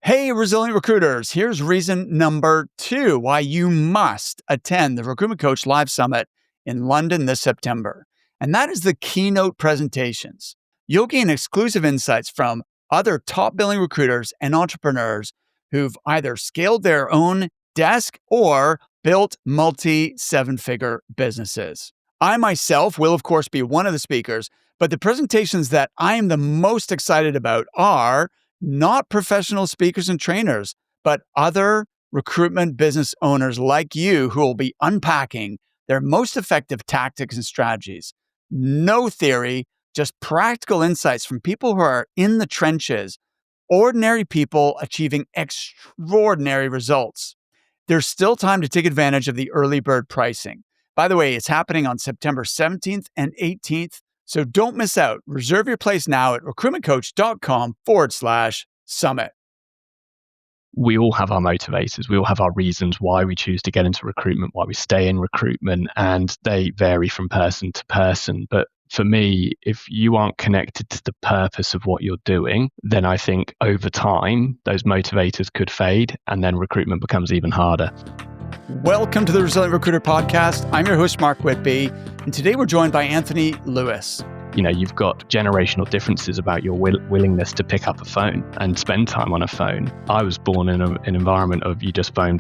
Hey, resilient recruiters, here's reason number 2 why you must attend the Recruitment Coach Live Summit in London this September. And that is the keynote presentations. You'll gain exclusive insights from other top billing recruiters and entrepreneurs who've either scaled their own desk or built multi 7-figure businesses. I myself will, of course, be one of the speakers, but the presentations that I am the most excited about are not professional speakers and trainers, but other recruitment business owners like you who will be unpacking their most effective tactics and strategies. No theory, just practical insights from people who are in the trenches, ordinary people achieving extraordinary results. There's still time to take advantage of the early bird pricing. By the way, it's happening on September 17th and 18th. So don't miss out. Reserve your place now at recruitmentcoach.com/summit. We all have our motivators. We all have our reasons why we choose to get into recruitment, why we stay in recruitment, and they vary from person to person. But for me, if you aren't connected to the purpose of what you're doing, then I think over time, those motivators could fade and then recruitment becomes even harder. Welcome to the Resilient Recruiter Podcast. I'm your host, Mark Whitby, and today we're joined by Anthony Lewis. You know, you've got generational differences about your willingness to pick up a phone and spend time on a phone. I was born in an environment of you just phone.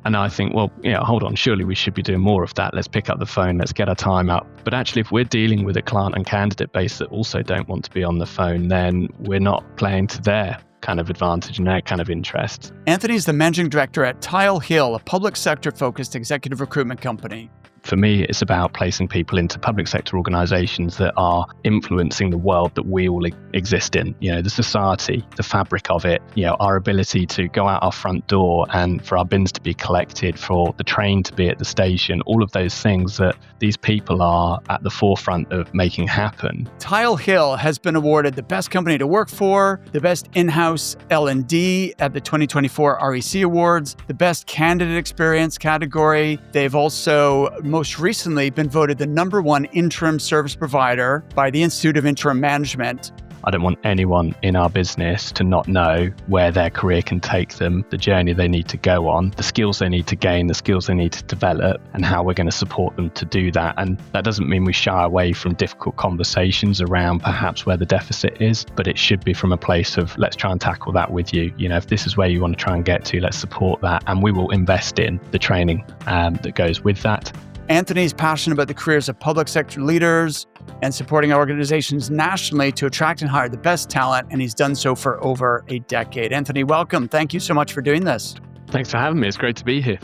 And I think, well, hold on, surely we should be doing more of that. Let's pick up the phone, let's get our time up. But actually, if we're dealing with a client and candidate base that also don't want to be on the phone, then we're not playing to their kind of advantage and their kind of interest. Anthony's the managing director at Tile Hill, a public sector-focused executive recruitment company. For me, it's about placing people into public sector organizations that are influencing the world that we all exist in. The society, the fabric of it, our ability to go out our front door and for our bins to be collected, for the train to be at the station, all of those things that these people are at the forefront of making happen. Tile Hill has been awarded the best company to work for, the best in-house L&D at the 2024 REC Awards, the best candidate experience category. They've also most recently been voted the #1 interim service provider by the Institute of Interim Management. I don't want anyone in our business to not know where their career can take them, the journey they need to go on, the skills they need to gain, the skills they need to develop, and how we're going to support them to do that. And that doesn't mean we shy away from difficult conversations around perhaps where the deficit is, but it should be from a place of let's try and tackle that with you. If this is where you want to try and get to, let's support that. And we will invest in the training that goes with that. Anthony's passionate about the careers of public sector leaders and supporting organizations nationally to attract and hire the best talent, and he's done so for over a decade. Anthony, welcome. Thank you so much for doing this. Thanks for having me. It's great to be here.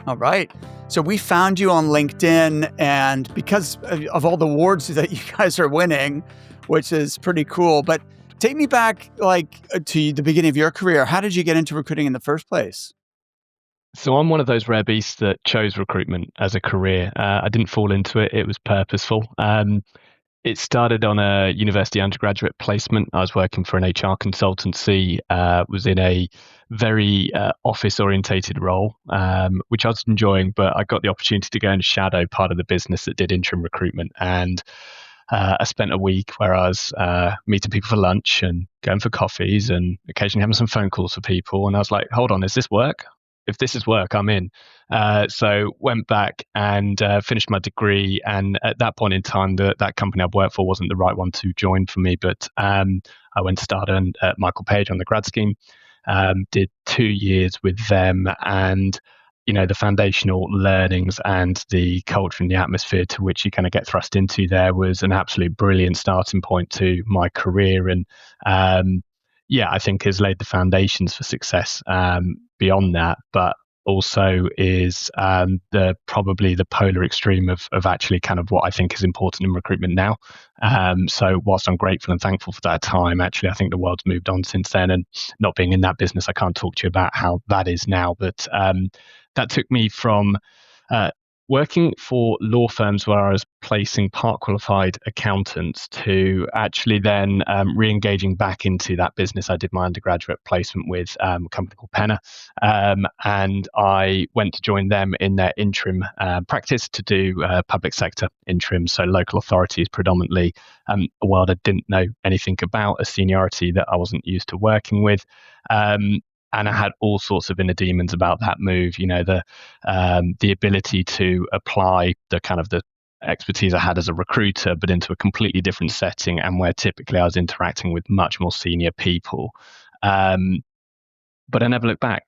All right. So we found you on LinkedIn, and because of all the awards that you guys are winning, which is pretty cool, but take me back to the beginning of your career. How did you get into recruiting in the first place? So I'm one of those rare beasts that chose recruitment as a career. I didn't fall into it. It was purposeful. It started on a university undergraduate placement. I was working for an HR consultancy, was in a very office-orientated role, which I was enjoying, but I got the opportunity to go and shadow part of the business that did interim recruitment. And I spent a week where I was meeting people for lunch and going for coffees and occasionally having some phone calls for people. And I was like, hold on, is this work? If this is work, I'm in. So went back and finished my degree. And at that point in time, that company I'd worked for wasn't the right one to join for me. But I went to start at Michael Page on the grad scheme, did 2 years with them. And, the foundational learnings and the culture and the atmosphere to which you kind of get thrust into there was an absolute brilliant starting point to my career. And I think has laid the foundations for success beyond that, but also is probably the polar extreme of actually kind of what I think is important in recruitment now. So whilst I'm grateful and thankful for that time, actually I think the world's moved on since then, and not being in that business, I can't talk to you about how that is now, but that took me from working for law firms where I was placing part qualified accountants to actually then re-engaging back into that business. I did my undergraduate placement with a company called Penna, and I went to join them in their interim practice to do public sector interim, so local authorities predominantly, a world I didn't know anything about, a seniority that I wasn't used to working with. And I had all sorts of inner demons about that move. The ability to apply the kind of the expertise I had as a recruiter, but into a completely different setting, and where typically I was interacting with much more senior people. Um, but I never looked back.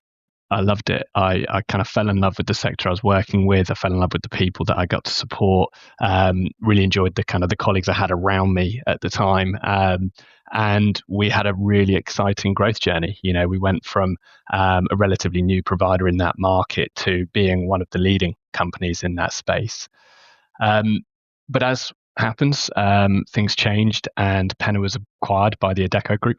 I loved it. I kind of fell in love with the sector I was working with. I fell in love with the people that I got to support. Really enjoyed the kind of the colleagues I had around me at the time. And we had a really exciting growth journey. We went from a relatively new provider in that market to being one of the leading companies in that space. But as happens, things changed, and Penna was acquired by the Adecco Group.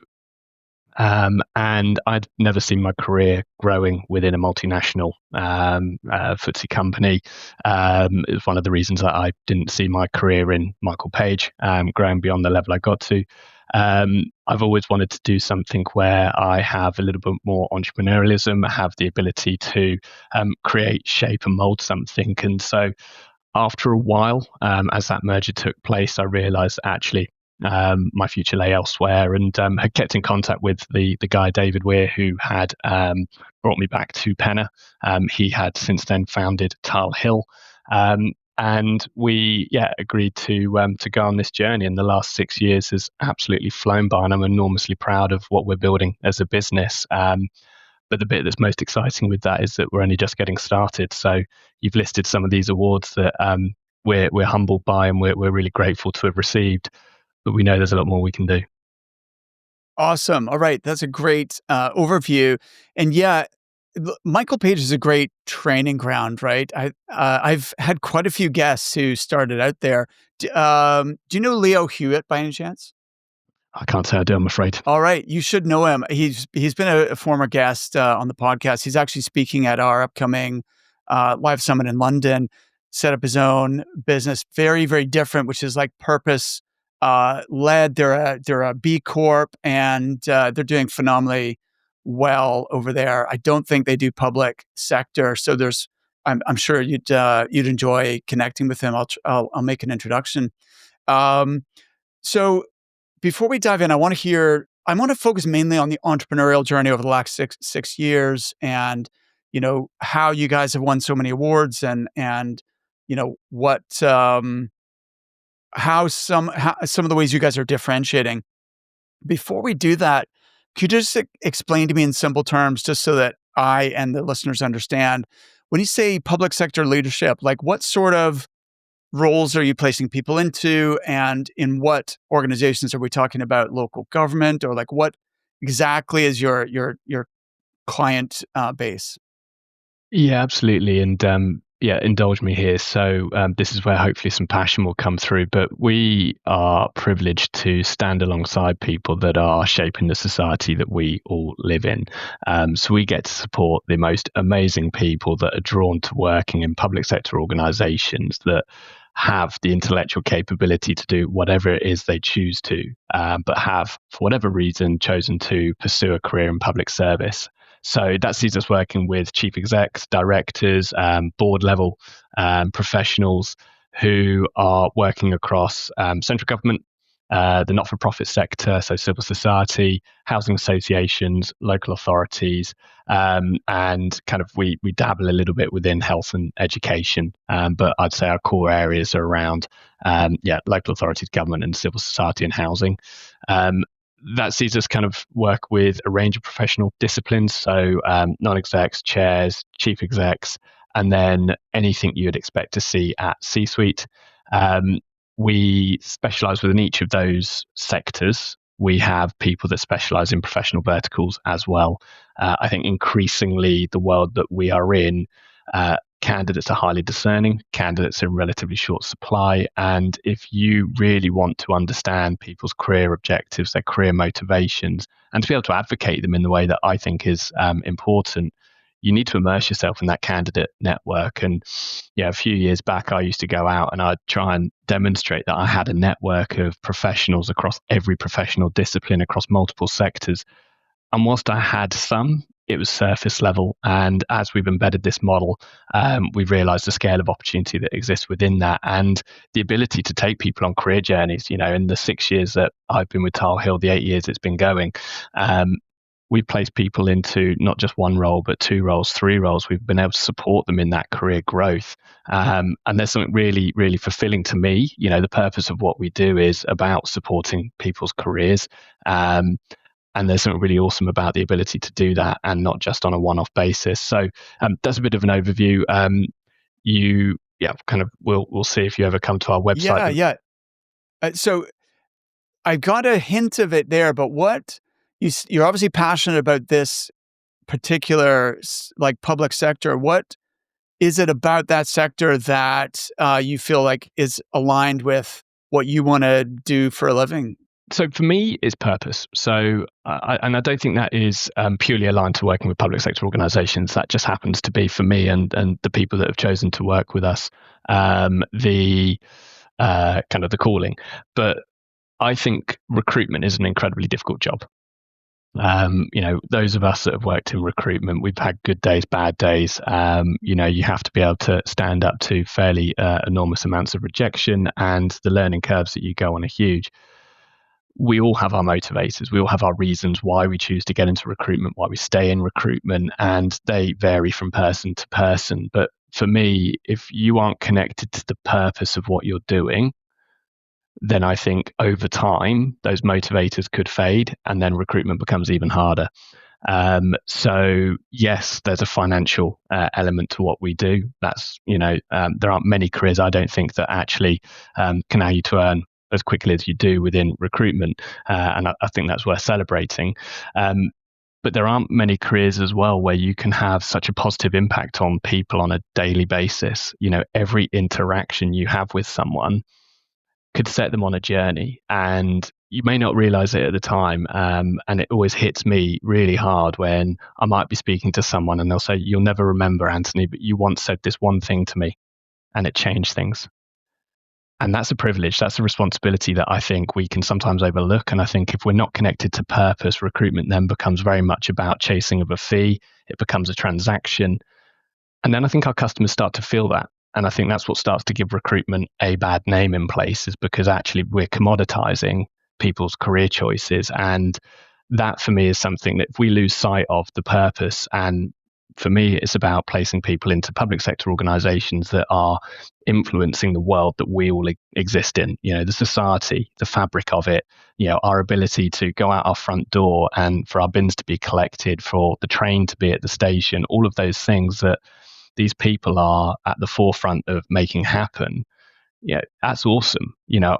And I'd never seen my career growing within a multinational FTSE company. It was one of the reasons that I didn't see my career in Michael Page growing beyond the level I got to. I've always wanted to do something where I have a little bit more entrepreneurialism, have the ability to create, shape, and mold something. And so after a while, as that merger took place, I realized actually my future lay elsewhere, and had kept in contact with the guy, David Weir, who had brought me back to Penna. He had since then founded Tile Hill. And we agreed to go on this journey, and the last 6 years has absolutely flown by, and I'm enormously proud of what we're building as a business. But the bit that's most exciting with that is that we're only just getting started. So you've listed some of these awards that we're humbled by, and we're really grateful to have received. But we know there's a lot more we can do. Awesome. All right. That's a great overview. And yeah, Michael Page is a great training ground, right? I've had quite a few guests who started out there. Do you know Leo Hewitt by any chance? I can't say I do, I'm afraid. All right, you should know him. He's been a former guest on the podcast. He's actually speaking at our upcoming live summit in London. Set up his own business, very very different, which is like purpose led. They're a B Corp, and they're doing phenomenally well over there. I don't think they do public sector, so there's. I'm sure you'd enjoy connecting with him. I'll make an introduction. Um, so before we dive in, I want to focus mainly on the entrepreneurial journey over the last six years, and how you guys have won so many awards, and what how some of the ways you guys are differentiating. Before we do that, could you just explain to me in simple terms, just so that I and the listeners understand, when you say public sector leadership, like what sort of roles are you placing people into, and in what organizations are we talking about? Local government, or like what exactly is your client base? Yeah, absolutely. And indulge me here. So this is where hopefully some passion will come through. But we are privileged to stand alongside people that are shaping the society that we all live in. So we get to support the most amazing people that are drawn to working in public sector organizations that have the intellectual capability to do whatever it is they choose to, but have, for whatever reason, chosen to pursue a career in public service. So that sees us working with chief execs, directors, board level professionals who are working across central government, the not for profit sector, so civil society, housing associations, local authorities, and kind of we dabble a little bit within health and education. But I'd say our core areas are around local authorities, government, and civil society and housing. That sees us kind of work with a range of professional disciplines, so non-execs, chairs, chief execs, and then anything you'd expect to see at C-suite. We specialize within each of those sectors. We have people that specialize in professional verticals as well. I think increasingly the world that we are in, candidates are highly discerning, candidates are in relatively short supply. And if you really want to understand people's career objectives, their career motivations, and to be able to advocate them in the way that I think is important, you need to immerse yourself in that candidate network. And yeah, a few years back, I used to go out and I'd try and demonstrate that I had a network of professionals across every professional discipline, across multiple sectors. And whilst I had some, it was surface level. And as we've embedded this model, we've realized the scale of opportunity that exists within that and the ability to take people on career journeys. In the 6 years that I've been with Tile Hill, the 8 years it's been going, we've placed people into not just one role, but two roles, three roles. We've been able to support them in that career growth. And there's something really, really fulfilling to me. The purpose of what we do is about supporting people's careers. And there's something really awesome about the ability to do that and not just on a one-off basis. So that's a bit of an overview. We'll see if you ever come to our website. Yeah, yeah. So I got a hint of it there, but you're obviously passionate about this particular like public sector. What is it about that sector that you feel like is aligned with what you want to do for a living? So for me, it's purpose. So, I don't think that is purely aligned to working with public sector organisations. That just happens to be for me and the people that have chosen to work with us, the kind of the calling. But I think recruitment is an incredibly difficult job. Those of us that have worked in recruitment, we've had good days, bad days. You have to be able to stand up to fairly enormous amounts of rejection, and the learning curves that you go on are huge. We all have our motivators. We all have our reasons why we choose to get into recruitment, why we stay in recruitment, and they vary from person to person. But for me, if you aren't connected to the purpose of what you're doing, then I think over time, those motivators could fade and then recruitment becomes even harder. So yes, there's a financial element to what we do. There aren't many careers I don't think that actually can allow you to earn as quickly as you do within recruitment. And I think that's worth celebrating. But there aren't many careers as well where you can have such a positive impact on people on a daily basis. Every interaction you have with someone could set them on a journey, and you may not realize it at the time. And it always hits me really hard when I might be speaking to someone and they'll say, "You'll never remember, Anthony, but you once said this one thing to me and it changed things." And that's a privilege. That's a responsibility that I think we can sometimes overlook. And I think if we're not connected to purpose, recruitment then becomes very much about chasing of a fee. It becomes a transaction. And then I think our customers start to feel that. And I think that's what starts to give recruitment a bad name in places, because actually we're commoditizing people's career choices. And that for me is something that if we lose sight of the purpose, and for me, it's about placing people into public sector organizations that are influencing the world that we all exist in, the society, the fabric of it, our ability to go out our front door and for our bins to be collected, for the train to be at the station, all of those things that these people are at the forefront of making happen. That's awesome.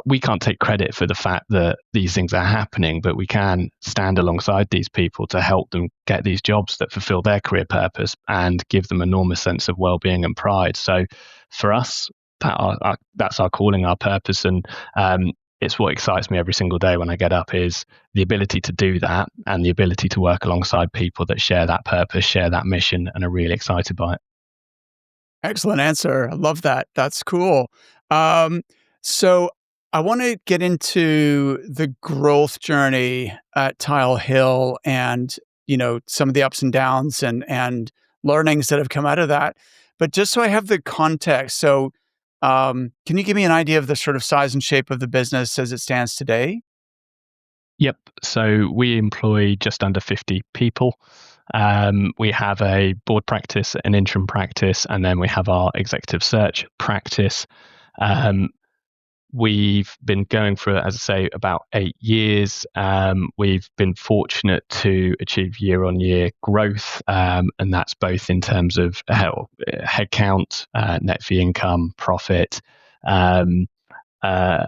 We can't take credit for the fact that these things are happening, but we can stand alongside these people to help them get these jobs that fulfill their career purpose and give them enormous sense of well-being and pride. So for us, that's our calling, our purpose. And it's what excites me every single day when I get up, is the ability to do that and the ability to work alongside people that share that purpose, share that mission, and are really excited by it. Excellent answer. I love that. That's cool. So I want to get into the growth journey at Tile Hill and, some of the ups and downs and learnings that have come out of that. But just so I have the context, so can you give me an idea of the sort of size and shape of the business as it stands today? Yep. So we employ just under 50 people. We have a board practice, an interim practice, and then we have our executive search practice. We've been going for, as I say, about 8 years. We've been fortunate to achieve year-on-year growth, and that's both in terms of headcount, net fee income, profit. Um, uh,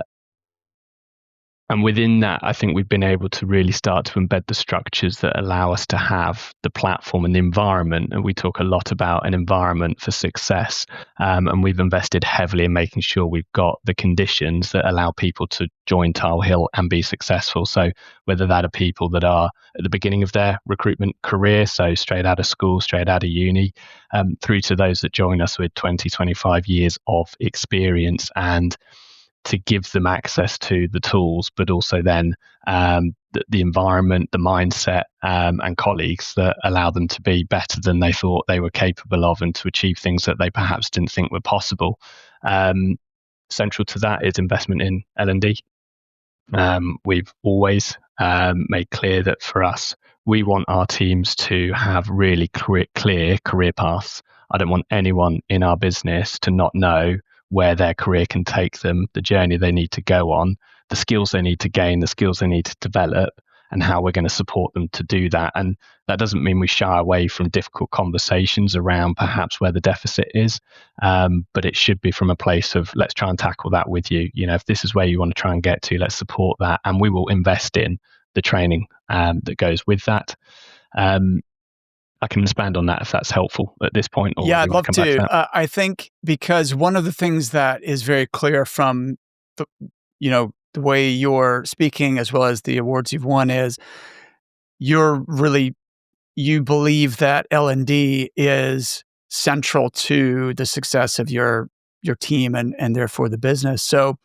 And within that, I think we've been able to really start to embed the structures that allow us to have the platform and the environment. And we talk a lot about an environment for success. And we've invested heavily in making sure we've got the conditions that allow people to join Tile Hill and be successful. So whether that are people that are at the beginning of their recruitment career, so straight out of school, straight out of uni, through to those that join us with 20, 25 years of experience, and to give them access to the tools, but also then the environment, the mindset, and colleagues that allow them to be better than they thought they were capable of, and to achieve things that they perhaps didn't think were possible. Central to that is investment in L&D. We've always made clear that for us, we want our teams to have really clear career paths. I don't want anyone in our business to not know where their career can take them, the journey they need to go on, the skills they need to gain, the skills they need to develop, and how we're going to support them to do that. And that doesn't mean we shy away from difficult conversations around perhaps where the deficit is, but it should be from a place of, let's try and tackle that with you. If this is where you want to try and get to, let's support that, and we will invest in the training that goes with that. I can expand on that if that's helpful at this point. Or Yeah, you I'd want love to come back to to. that? I think because one of the things that is very clear from the, the way you're speaking as well as the awards you've won is you're really you believe that L&D is central to the success of your team and therefore the business. So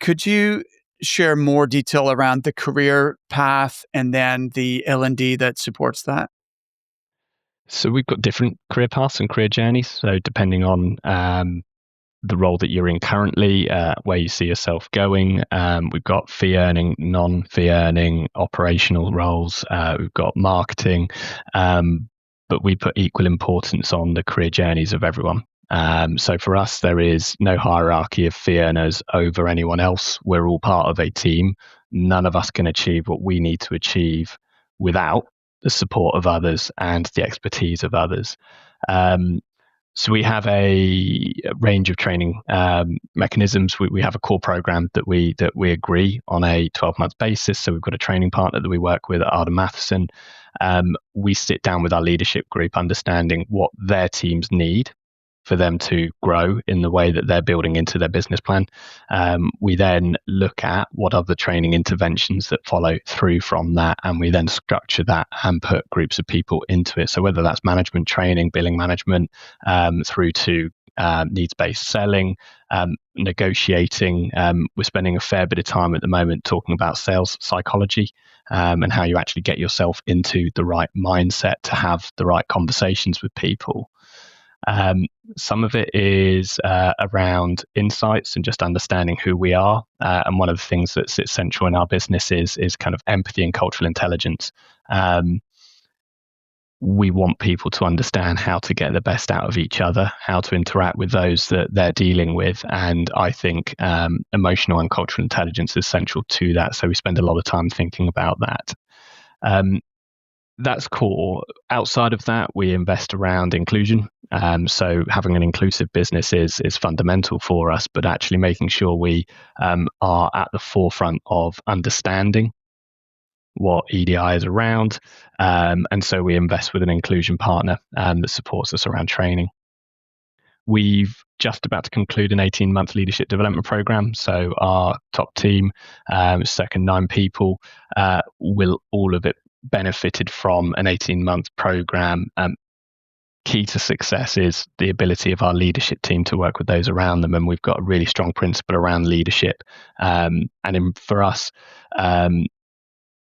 could you share more detail around the career path and then the L&D that supports that? So we've got different career paths and career journeys. So depending on the role that you're in currently, where you see yourself going, we've got fee earning, non-fee earning, operational roles. We've got marketing, but we put equal importance on the career journeys of everyone. So for us, there is no hierarchy of fee earners over anyone else. We're all part of a team. None of us can achieve what we need to achieve without the support of others and the expertise of others. So we have a range of training mechanisms. We have a core program that we agree on a 12-month basis. So we've got a training partner that we work with at Arden Matheson. We sit down with our leadership group, understanding what their teams need for them to grow in the way that they're building into their business plan. We then look at what are the training interventions that follow through from that, and we then structure that and put groups of people into it. So whether that's management training, billing management, through to needs-based selling, negotiating. We're spending a fair bit of time at the moment talking about sales psychology, and how you actually get yourself into the right mindset to have the right conversations with people. Some of it is around insights and just understanding who we are. And one of the things that sits central in our business is kind of empathy and cultural intelligence. We want people to understand how to get the best out of each other, how to interact with those that they're dealing with. And I think emotional and cultural intelligence is central to that. So we spend a lot of time thinking about that. That's core. Outside of that, we invest around inclusion. So having an inclusive business is fundamental for us, but actually making sure we are at the forefront of understanding what EDI is around. And so we invest with an inclusion partner that supports us around training. We've just about to conclude an 18-month leadership development program. So our top team, second 9 people, will all of it benefited from an 18-month program. Key to success is the ability of our leadership team to work with those around them. And we've got a really strong principle around leadership. For us,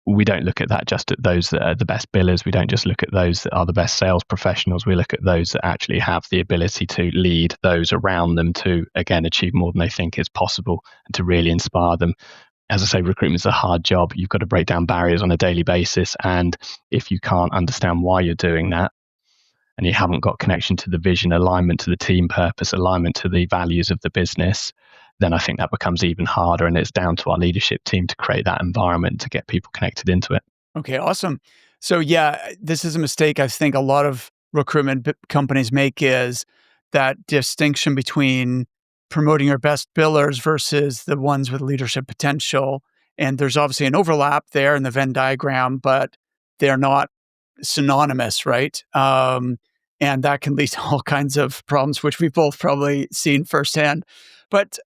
we don't look at that just at those that are the best billers. We don't just look at those that are the best sales professionals. We look at those that actually have the ability to lead those around them to, again, achieve more than they think is possible and to really inspire them. As I say, recruitment is a hard job. You've got to break down barriers on a daily basis. And if you can't understand why you're doing that, and you haven't got connection to the vision, alignment to the team purpose, alignment to the values of the business, then I think that becomes even harder. And it's down to our leadership team to create that environment to get people connected into it. Okay, awesome. So yeah, this is a mistake I think a lot of recruitment companies make is that distinction between promoting your best billers versus the ones with leadership potential. And there's obviously an overlap there in the Venn diagram, but they're not synonymous, right? And that can lead to all kinds of problems, which we've both probably seen firsthand. But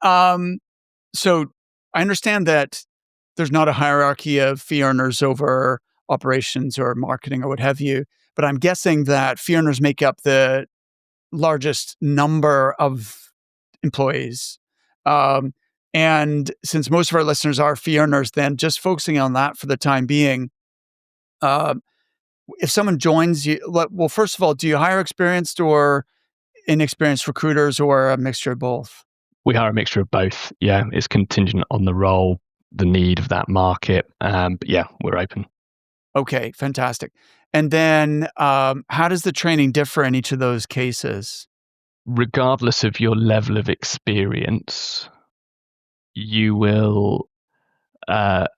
so I understand that there's not a hierarchy of fee earners over operations or marketing or what have you. But I'm guessing that fee earners make up the largest number of employees. Um, and since most of our listeners are fee earners, then just focusing on that for the time being, uh, if someone joins you, well, first of all, do you hire experienced or inexperienced recruiters or a mixture of both? We hire a mixture of both. Yeah, it's contingent on the role, the need of that market. But yeah, we're open. Okay, fantastic. And then how does the training differ in each of those cases? Regardless of your level of experience, you will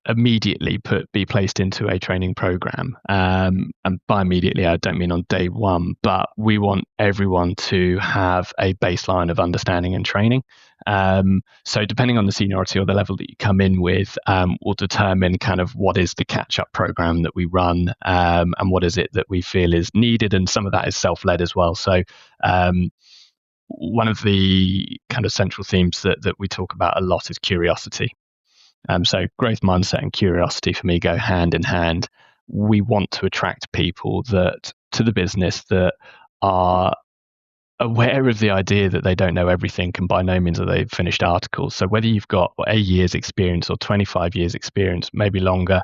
immediately be placed into a training program. And by immediately, I don't mean on day one, but we want everyone to have a baseline of understanding and training. So depending on the seniority or the level that you come in with, will determine kind of what is the catch-up program that we run, and what is it that we feel is needed. And some of that is self-led as well. So one of the kind of central themes that we talk about a lot is curiosity. So growth mindset and curiosity for me go hand in hand. We want to attract people to the business that are aware of the idea that they don't know everything, and by no means are they finished articles. So whether you've got a year's experience or 25 years experience, maybe longer,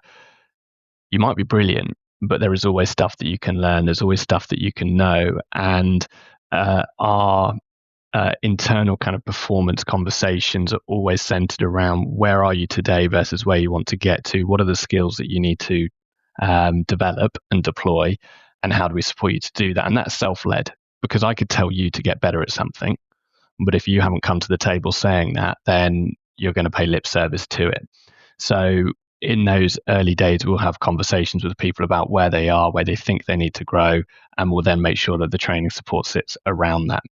you might be brilliant, but there is always stuff that you can learn. There's always stuff that you can know. And our internal kind of performance conversations are always centered around where are you today versus where you want to get to? What are the skills that you need to develop and deploy? And how do we support you to do that? And that's self-led, because I could tell you to get better at something, but if you haven't come to the table saying that, then you're going to pay lip service to it. So in those early days, we'll have conversations with people about where they are, where they think they need to grow, and we'll then make sure that the training support sits around that.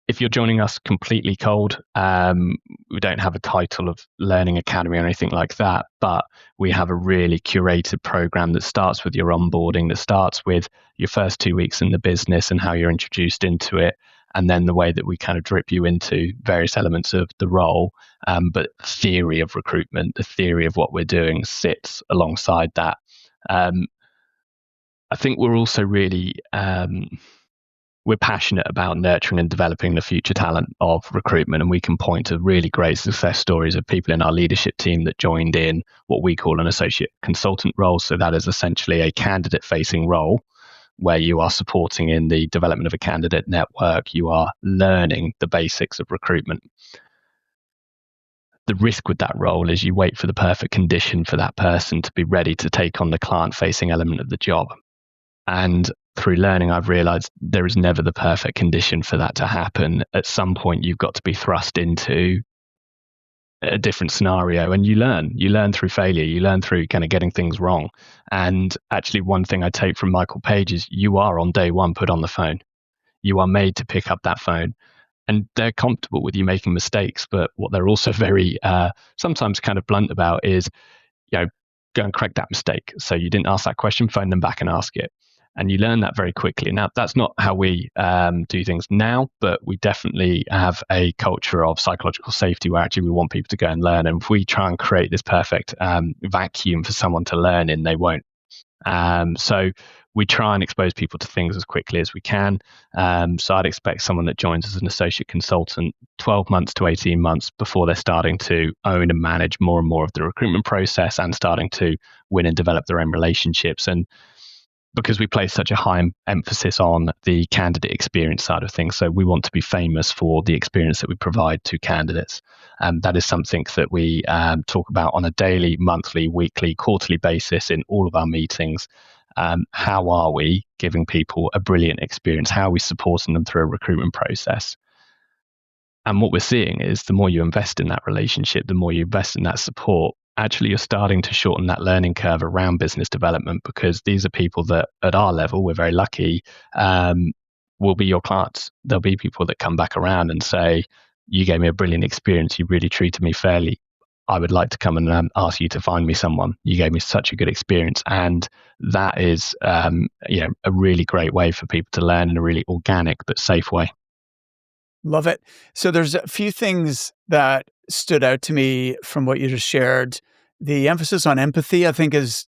If you're joining us completely cold, we don't have a title of Learning Academy or anything like that, but we have a really curated program that starts with your onboarding, that starts with your first 2 weeks in the business and how you're introduced into it, and then the way that we kind of drip you into various elements of the role. But theory of recruitment, the theory of what we're doing sits alongside that. I think we're also really we're passionate about nurturing and developing the future talent of recruitment. And we can point to really great success stories of people in our leadership team that joined in what we call an associate consultant role. So that is essentially a candidate facing role where you are supporting in the development of a candidate network. You are learning the basics of recruitment. The risk with that role is you wait for the perfect condition for that person to be ready to take on the client facing element of the job. And through learning, I've realized there is never the perfect condition for that to happen. At some point, you've got to be thrust into a different scenario, and you learn through failure. You learn through kind of getting things wrong. And actually, one thing I take from Michael Page is you are on day one put on the phone. You are made to pick up that phone, and they're comfortable with you making mistakes. But what they're also very sometimes kind of blunt about is, go and correct that mistake. So you didn't ask that question, phone them back and ask it. And you learn that very quickly. Now, that's not how we do things now, but we definitely have a culture of psychological safety where actually we want people to go and learn. And if we try and create this perfect vacuum for someone to learn in, they won't. So we try and expose people to things as quickly as we can. So I'd expect someone that joins as an associate consultant 12 months to 18 months before they're starting to own and manage more and more of the recruitment process and starting to win and develop their own relationships. And because we place such a high emphasis on the candidate experience side of things, so we want to be famous for the experience that we provide to candidates. That is something that we talk about on a daily, monthly, weekly, quarterly basis in all of our meetings. How are we giving people a brilliant experience? How are we supporting them through a recruitment process? And what we're seeing is the more you invest in that relationship, the more you invest in that support, actually you're starting to shorten that learning curve around business development, because these are people that at our level, we're very lucky, will be your clients. There'll be people that come back around and say, you gave me a brilliant experience. You really treated me fairly. I would like to come and ask you to find me someone. You gave me such a good experience. And that is, a really great way for people to learn in a really organic but safe way. Love it. So there's a few things that stood out to me from what you just shared. The emphasis on empathy, I think, is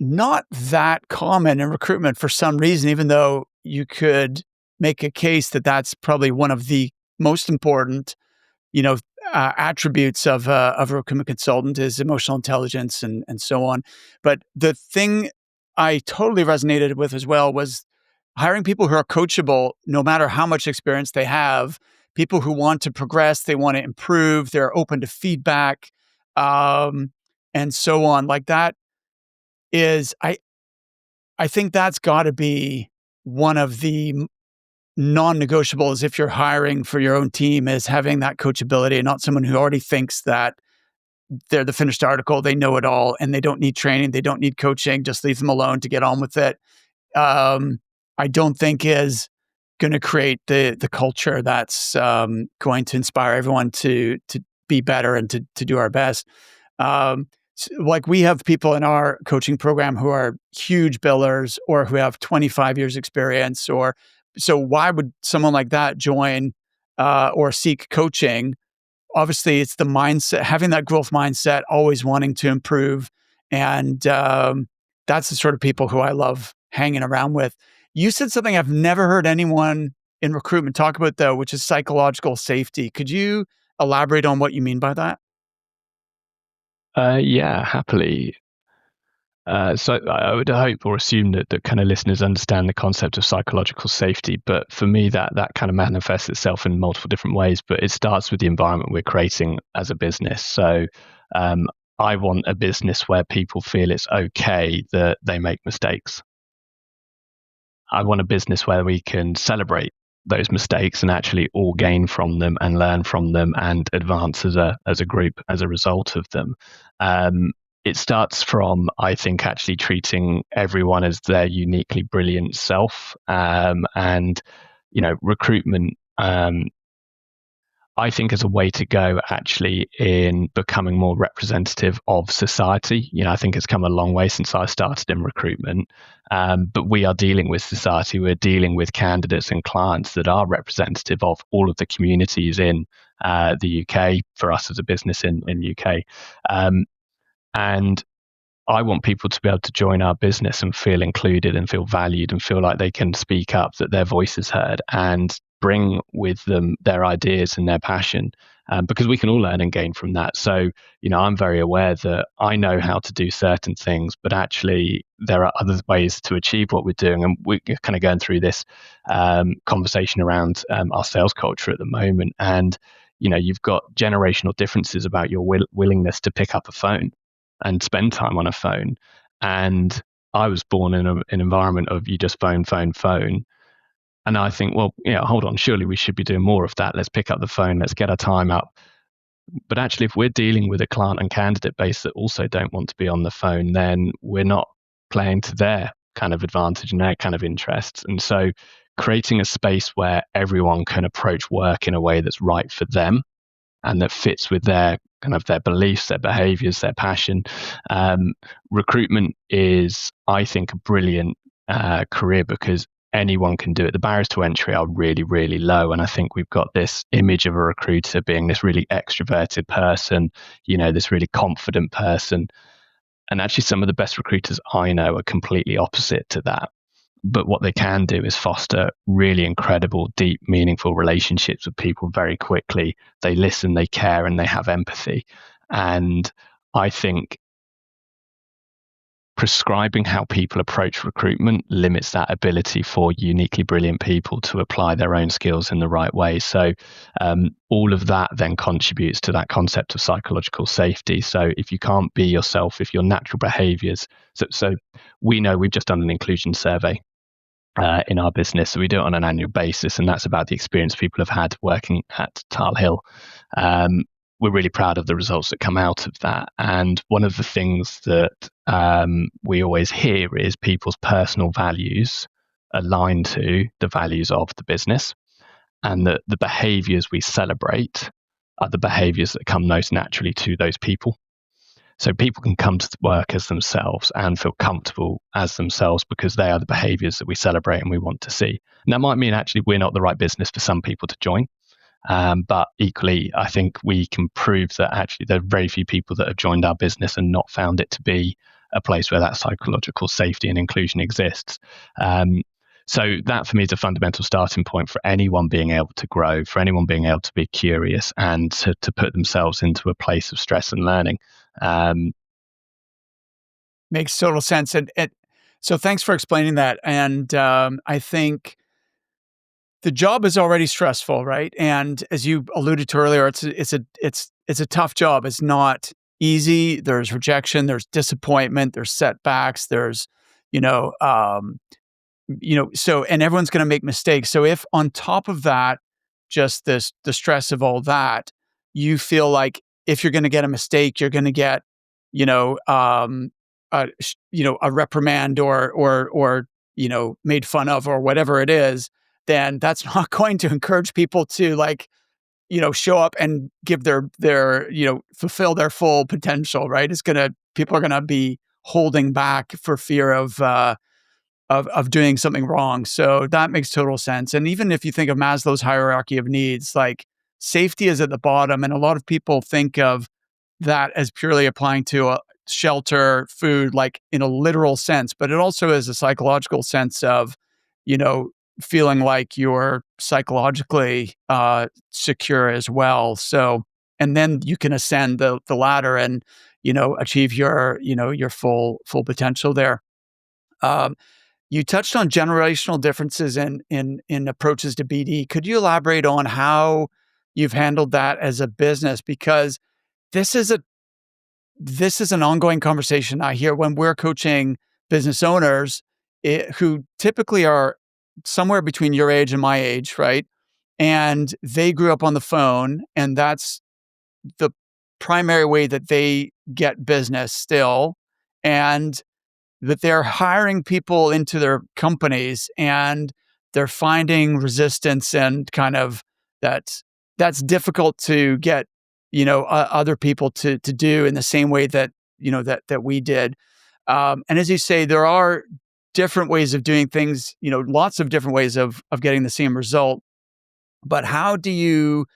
not that common in recruitment for some reason, even though you could make a case that that's probably one of the most important, you know, attributes of a recruitment consultant is emotional intelligence and so on. But the thing I totally resonated with as well was hiring people who are coachable, no matter how much experience they have. People who want to progress, they want to improve, they're open to feedback, um, and so on. Like that is, I think that's got to be one of the non-negotiables if you're hiring for your own team is having that coachability and not someone who already thinks that they're the finished article, they know it all, and they don't need training, they don't need coaching, just leave them alone to get on with it. um, I don't think is going to create the culture that's going to inspire everyone to be better and to do our best. Like we have people in our coaching program who are huge billers or who have 25 years experience, or so why would someone like that join or seek coaching? Obviously it's the mindset, having that growth mindset, always wanting to improve. And that's the sort of people who I love hanging around with. You said something I've never heard anyone in recruitment talk about, though, which is psychological safety. Could you elaborate on what you mean by that? Yeah, happily. So I would hope or assume that kind of listeners understand the concept of psychological safety. But for me, that kind of manifests itself in multiple different ways. But it starts with the environment we're creating as a business. So um, I want a business where people feel it's okay that they make mistakes. I want a business where we can celebrate those mistakes and actually all gain from them and learn from them and advance as a group as a result of them. It starts from, I think, actually treating everyone as their uniquely brilliant self. And recruitment, I think, is a way to go actually in becoming more representative of society. I think it's come a long way since I started in recruitment. But we are dealing with society. We're dealing with candidates and clients that are representative of all of the communities in the UK for us as a business in UK. And I want people to be able to join our business and feel included and feel valued and feel like they can speak up, that their voice is heard, and bring with them their ideas and their passion, because we can all learn and gain from that. So, I'm very aware that I know how to do certain things, but actually there are other ways to achieve what we're doing. And we're kind of going through this conversation around our sales culture at the moment. And, you've got generational differences about your willingness to pick up a phone and spend time on a phone. And I was born in an environment of you just phone, phone, phone. And I think, well, hold on, surely we should be doing more of that. Let's pick up the phone, let's get our time up. But actually, if we're dealing with a client and candidate base that also don't want to be on the phone, then we're not playing to their kind of advantage and their kind of interests. And so creating a space where everyone can approach work in a way that's right for them and that fits with their kind of their beliefs, their behaviors, their passion. Recruitment is, I think, a brilliant career because anyone can do it. The barriers to entry are really, really low. And I think we've got this image of a recruiter being this really extroverted person, this really confident person. And actually, some of the best recruiters I know are completely opposite to that. But what they can do is foster really incredible, deep, meaningful relationships with people very quickly. They listen, they care, and they have empathy. And I think prescribing how people approach recruitment limits that ability for uniquely brilliant people to apply their own skills in the right way. So all of that then contributes to that concept of psychological safety. So if you can't be yourself, if your natural behaviors, so we know we've just done an inclusion survey in our business. So we do it on an annual basis, and that's about the experience people have had working at Tile Hill. We're really proud of the results that come out of that. And one of the things that we always hear is people's personal values align to the values of the business, and that the behaviors we celebrate are the behaviors that come most naturally to those people. So people can come to work as themselves and feel comfortable as themselves because they are the behaviors that we celebrate and we want to see. And that might mean actually we're not the right business for some people to join. But equally, I think we can prove that actually there are very few people that have joined our business and not found it to be a place where that psychological safety and inclusion exists. So that for me is a fundamental starting point for anyone being able to grow, for anyone being able to be curious and to put themselves into a place of stress and learning. Um, Makes total sense. And so thanks for explaining that. And I think the job is already stressful, right? And as you alluded to earlier, it's a tough job. It's not easy. There's rejection, there's disappointment, there's setbacks, there's, you know, um, so and everyone's going to make mistakes. So if on top of that, just the stress of all that, you feel like if you're going to get a mistake, you're going to get, you know, a reprimand or made fun of or whatever it is, then that's not going to encourage people to like show up and give their fulfill their full potential, right? People are gonna be holding back for fear of doing something wrong. So that makes total sense. And even if you think of Maslow's hierarchy of needs, like safety is at the bottom, and a lot of people think of that as purely applying to shelter, food, like in a literal sense, but it also is a psychological sense of, you know, feeling like you're psychologically secure as well. So, and then you can ascend the ladder and achieve your full potential there. Um, you touched on generational differences in approaches to BD. Could you elaborate on how you've handled that as a business? Because this is a this is an ongoing conversation I hear when we're coaching business owners who typically are somewhere between your age and my age, right? And they grew up on the phone, and that's the primary way that they get business still. And that they're hiring people into their companies and they're finding resistance and kind of that that's difficult to get other people to do in the same way that that we did. And as you say, there are different ways of doing things, lots of different ways of getting the same result. But how do you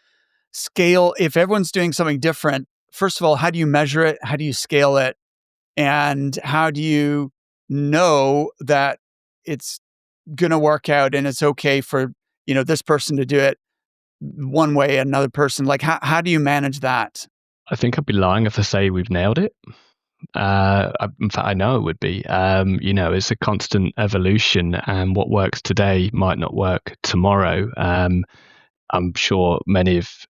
scale if everyone's doing something different? First of all, how do you measure it? How do you scale it? And how do you know that it's going to work out and it's okay for, this person to do it one way, another person? Like, how do you manage that? I think I'd be lying if I say we've nailed it. In fact, I know it would be. It's a constant evolution, and what works today might not work tomorrow. I'm sure many of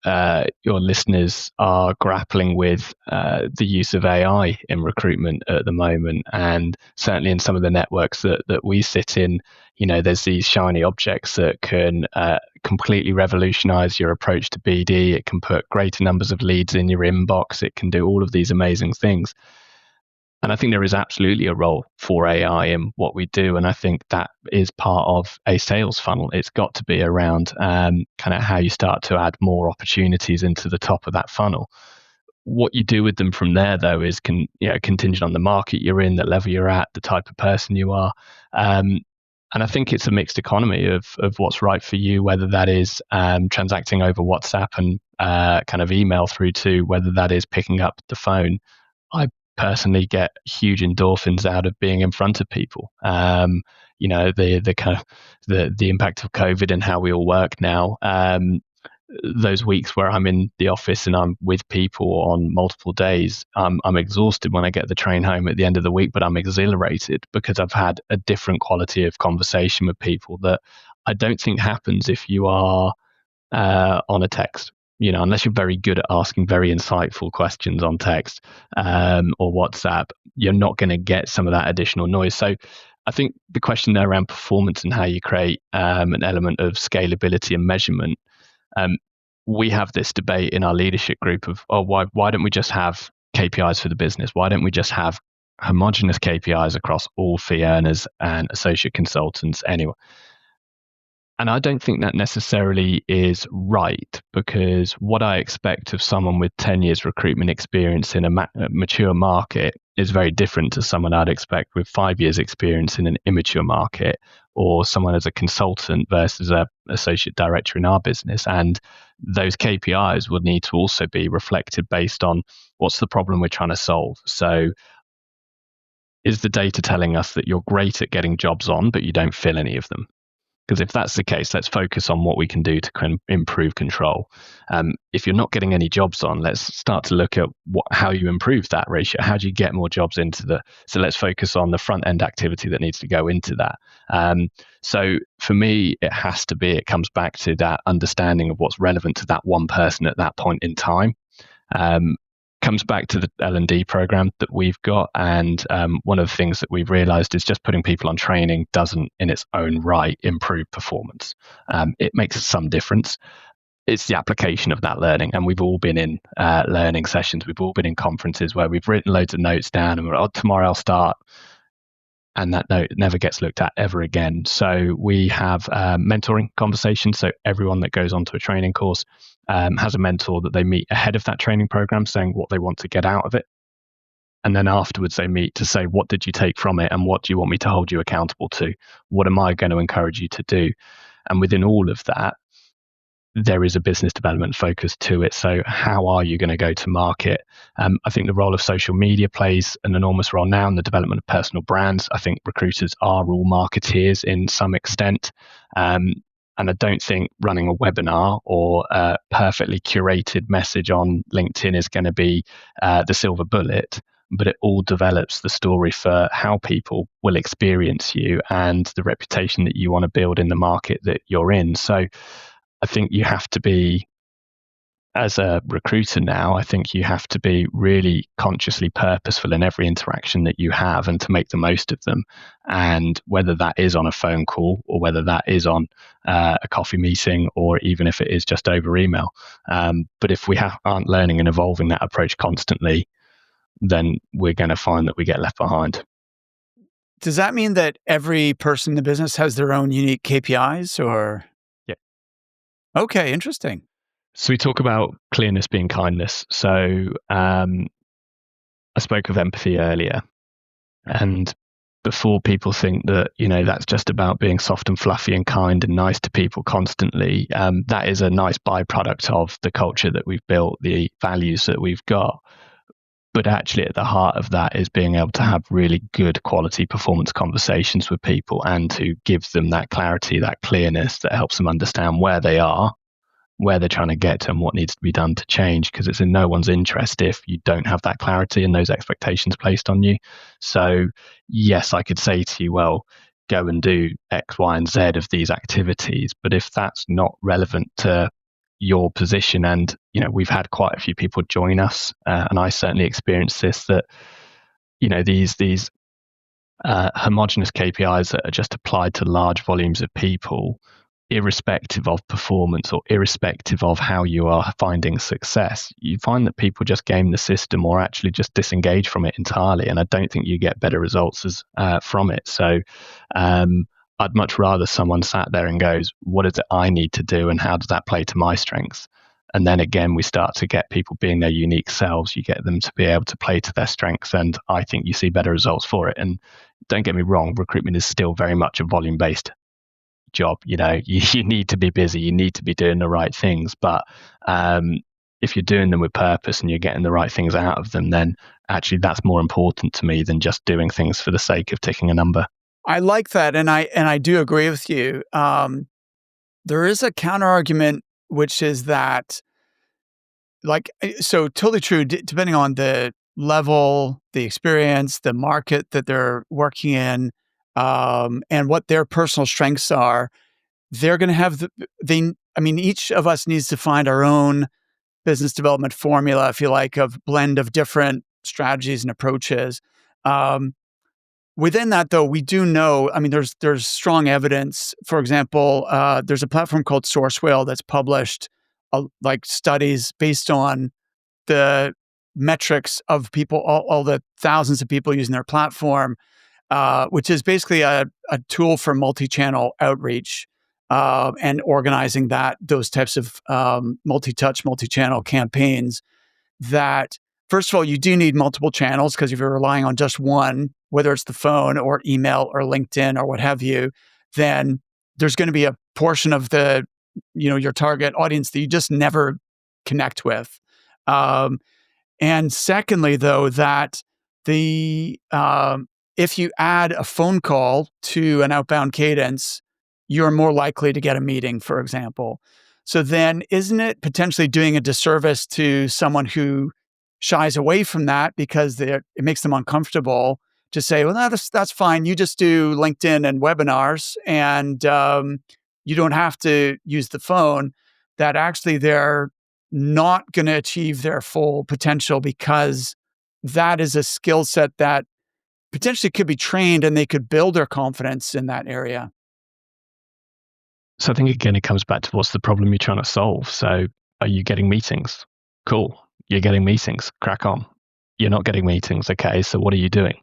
your listeners are grappling with the use of AI in recruitment at the moment, and certainly in some of the networks that we sit in, there's these shiny objects that can completely revolutionize your approach to BD. It can put greater numbers of leads in your inbox. It can do all of these amazing things. And I think there is absolutely a role for AI in what we do. And I think that is part of a sales funnel. It's got to be around kind of how you start to add more opportunities into the top of that funnel. What you do with them from there, though, is contingent on the market you're in, the level you're at, the type of person you are. And I think it's a mixed economy of what's right for you, whether that is transacting over WhatsApp and kind of email through to whether that is picking up the phone. I personally get huge endorphins out of being in front of people. The kind of the impact of COVID and how we all work now. Those weeks where I'm in the office and I'm with people on multiple days, I'm exhausted when I get the train home at the end of the week, but I'm exhilarated because I've had a different quality of conversation with people that I don't think happens if you are on a text. Unless you're very good at asking very insightful questions on text or WhatsApp, you're not going to get some of that additional noise. So I think the question there around performance and how you create an element of scalability and measurement, we have this debate in our leadership group of, why don't we just have KPIs for the business? Why don't we just have homogenous KPIs across all fee earners and associate consultants anyway? And I don't think that necessarily is right, because what I expect of someone with 10 years recruitment experience in a mature market is very different to someone I'd expect with 5 years experience in an immature market, or someone as a consultant versus a associate director in our business. And those KPIs would need to also be reflected based on what's the problem we're trying to solve. So is the data telling us that you're great at getting jobs on, but you don't fill any of them? Because if that's the case, let's focus on what we can do to improve control. If you're not getting any jobs on, let's start to look at how you improve that ratio. How do you get more jobs into the? So let's focus on the front end activity that needs to go into that. So for me, it comes back to that understanding of what's relevant to that one person at that point in time. Comes back to the L&D program that we've got. And one of the things that we've realized is just putting people on training doesn't in its own right improve performance. It makes some difference. It's the application of that learning. And we've all been in learning sessions. We've all been in conferences where we've written loads of notes down and tomorrow I'll start. And that note never gets looked at ever again. So we have mentoring conversations. So everyone that goes onto a training course has a mentor that they meet ahead of that training program, saying what they want to get out of it. And then afterwards they meet to say, what did you take from it? And what do you want me to hold you accountable to? What am I going to encourage you to do? And within all of that, there is a business development focus to it. So how are you going to go to market? I think the role of social media plays an enormous role now in the development of personal brands. I think recruiters are all marketeers in some extent. And I don't think running a webinar or a perfectly curated message on LinkedIn is going to be the silver bullet, but it all develops the story for how people will experience you and the reputation that you want to build in the market that you're in. So I think you have to be, as a recruiter now, I think you have to be really consciously purposeful in every interaction that you have and to make the most of them. And whether that is on a phone call or whether that is on a coffee meeting or even if it is just over email. But if we aren't learning and evolving that approach constantly, then we're going to find that we get left behind. Does that mean that every person in the business has their own unique KPIs or? Yeah. Okay, interesting. So we talk about clearness being kindness. So I spoke of empathy earlier, and before people think that that's just about being soft and fluffy and kind and nice to people constantly, that is a nice byproduct of the culture that we've built, the values that we've got. But actually, at the heart of that is being able to have really good quality performance conversations with people and to give them that clarity, that clearness that helps them understand where they are, where they're trying to get to, and what needs to be done to change, because it's in no one's interest if you don't have that clarity and those expectations placed on you. So yes, I could say to you, well, go and do X, Y, and Z of these activities. But if that's not relevant to your position, and we've had quite a few people join us, and I certainly experienced this, that these homogenous KPIs that are just applied to large volumes of people, irrespective of performance or irrespective of how you are finding success, you find that people just game the system or actually just disengage from it entirely. And I don't think you get better results from it. So I'd much rather someone sat there and goes, what is it I need to do and how does that play to my strengths? And then again, we start to get people being their unique selves. You get them to be able to play to their strengths. And I think you see better results for it. And don't get me wrong, recruitment is still very much a volume-based job. You need to be busy, you need to be doing the right things, but if you're doing them with purpose and you're getting the right things out of them, then actually that's more important to me than just doing things for the sake of ticking a number. I like that, and I do agree with you. There is a counter argument, which is that, so totally true. Depending on the level, the experience, the market that they're working in, and what their personal strengths are, they're going to have each of us needs to find our own business development formula, if you like, of blend of different strategies and approaches. Within that, though, we do know, there's strong evidence. For example, there's a platform called Sourcewell that's published studies based on the metrics of people, all the thousands of people using their platform, which is basically a tool for multi-channel outreach. and organizing those types of multi-touch, multi-channel campaigns. That first of all, you do need multiple channels because if you're relying on just one, whether it's the phone or email or LinkedIn or what have you, then there's going to be a portion of your target audience that you just never connect with. Um, and secondly, though, that the if you add a phone call to an outbound cadence, you're more likely to get a meeting, for example. So then, isn't it potentially doing a disservice to someone who shies away from that because it makes them uncomfortable to say, "Well, that's fine. You just do LinkedIn and webinars, and you don't have to use the phone." That actually they're not going to achieve their full potential because that is a skill set that potentially could be trained and they could build their confidence in that area. So I think again, it comes back to what's the problem you're trying to solve. So are you getting meetings? Cool. You're getting meetings. Crack on. You're not getting meetings. Okay. So what are you doing?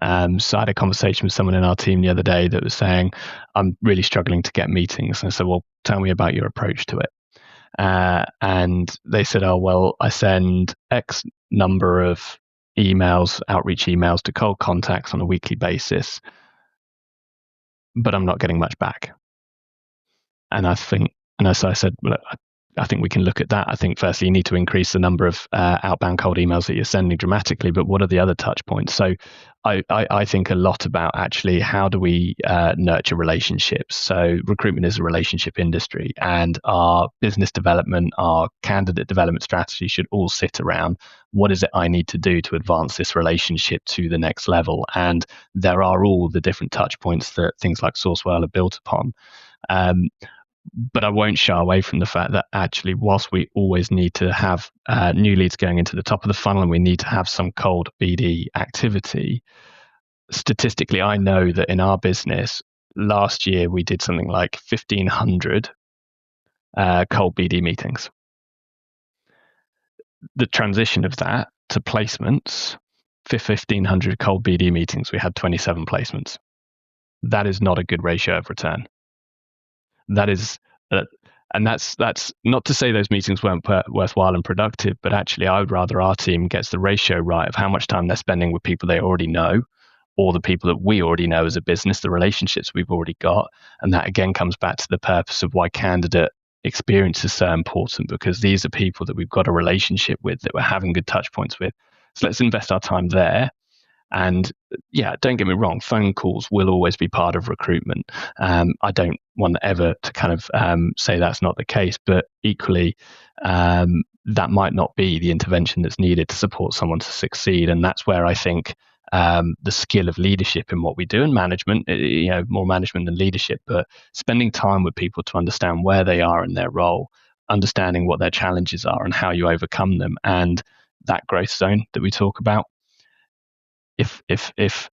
So I had a conversation with someone in our team the other day that was saying, I'm really struggling to get meetings. And I said, well, tell me about your approach to it. And they said, oh, well, I send X number of emails, outreach emails to cold contacts on a weekly basis, but I'm not getting much back. And I think, and so I said, well, I think we can look at that. I think firstly, you need to increase the number of outbound cold emails that you're sending dramatically, but what are the other touch points? So I think a lot about actually how do we nurture relationships. So recruitment is a relationship industry, and our business development, our candidate development strategy should all sit around what is it I need to do to advance this relationship to the next level. And there are all the different touch points that things like Sourcewell are built upon. But I won't shy away from the fact that actually, whilst we always need to have new leads going into the top of the funnel and we need to have some cold BD activity, statistically, I know that in our business, last year we did something like 1,500 cold BD meetings. The transition of that to placements, for 1,500 cold BD meetings, we had 27 placements. That is not a good ratio of return. That is, and that's not to say those meetings weren't worthwhile and productive, but actually, I would rather our team gets the ratio right of how much time they're spending with people they already know, or the people that we already know as a business, the relationships we've already got, and that again comes back to the purpose of why candidate experience is so important, because these are people that we've got a relationship with, that we're having good touch points with. So let's invest our time there. And yeah, don't get me wrong, phone calls will always be part of recruitment. I don't want ever to kind of say that's not the case, but equally, that might not be the intervention that's needed to support someone to succeed. And that's where I think the skill of leadership in what we do, and management, more management than leadership, but spending time with people to understand where they are in their role, understanding what their challenges are and how you overcome them, and that growth zone that we talk about. If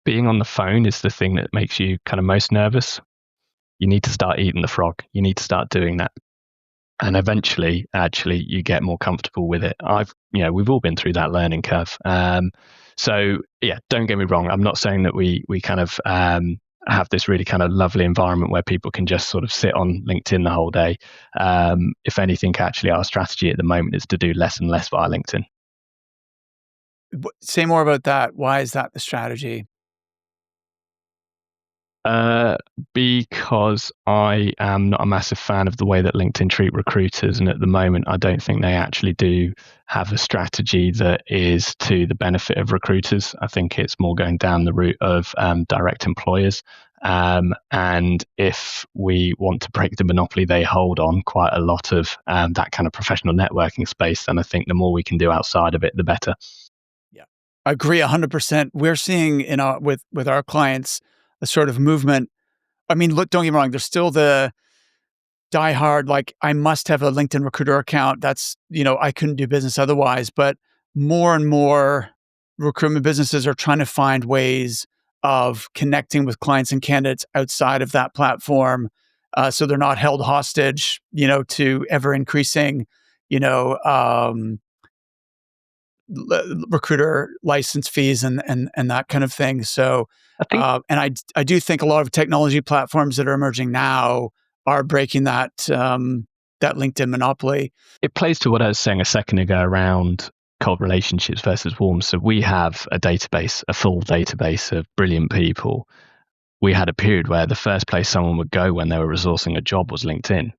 being on the phone is the thing that makes you kind of most nervous, you need to start eating the frog. You need to start doing that. And eventually, actually, you get more comfortable with it. We've all been through that learning curve. So yeah, don't get me wrong. I'm not saying that we kind of have this really kind of lovely environment where people can just sort of sit on LinkedIn the whole day. If anything, actually, our strategy at the moment is to do less and less via LinkedIn. Say more about that. Why is that the strategy? Because I am not a massive fan of the way that LinkedIn treat recruiters, and at the moment, I don't think they actually do have a strategy that is to the benefit of recruiters. I think it's more going down the route of direct employers. And if we want to break the monopoly they hold on quite a lot of that kind of professional networking space, then I think the more we can do outside of it, the better. Yeah, I agree 100%. We're seeing with our clients a sort of movement. I mean, look, don't get me wrong. There's still the diehard, like I must have a LinkedIn recruiter account. That's, I couldn't do business otherwise. But more and more recruitment businesses are trying to find ways of connecting with clients and candidates outside of that platform. So they're not held hostage, to ever increasing, you know, um, recruiter license fees and that kind of thing. So, I think and I do think a lot of technology platforms that are emerging now are breaking that LinkedIn monopoly. It plays to what I was saying a second ago around cold relationships versus warm. So we have a database, a full database of brilliant people. We had a period where the first place someone would go when they were resourcing a job was LinkedIn.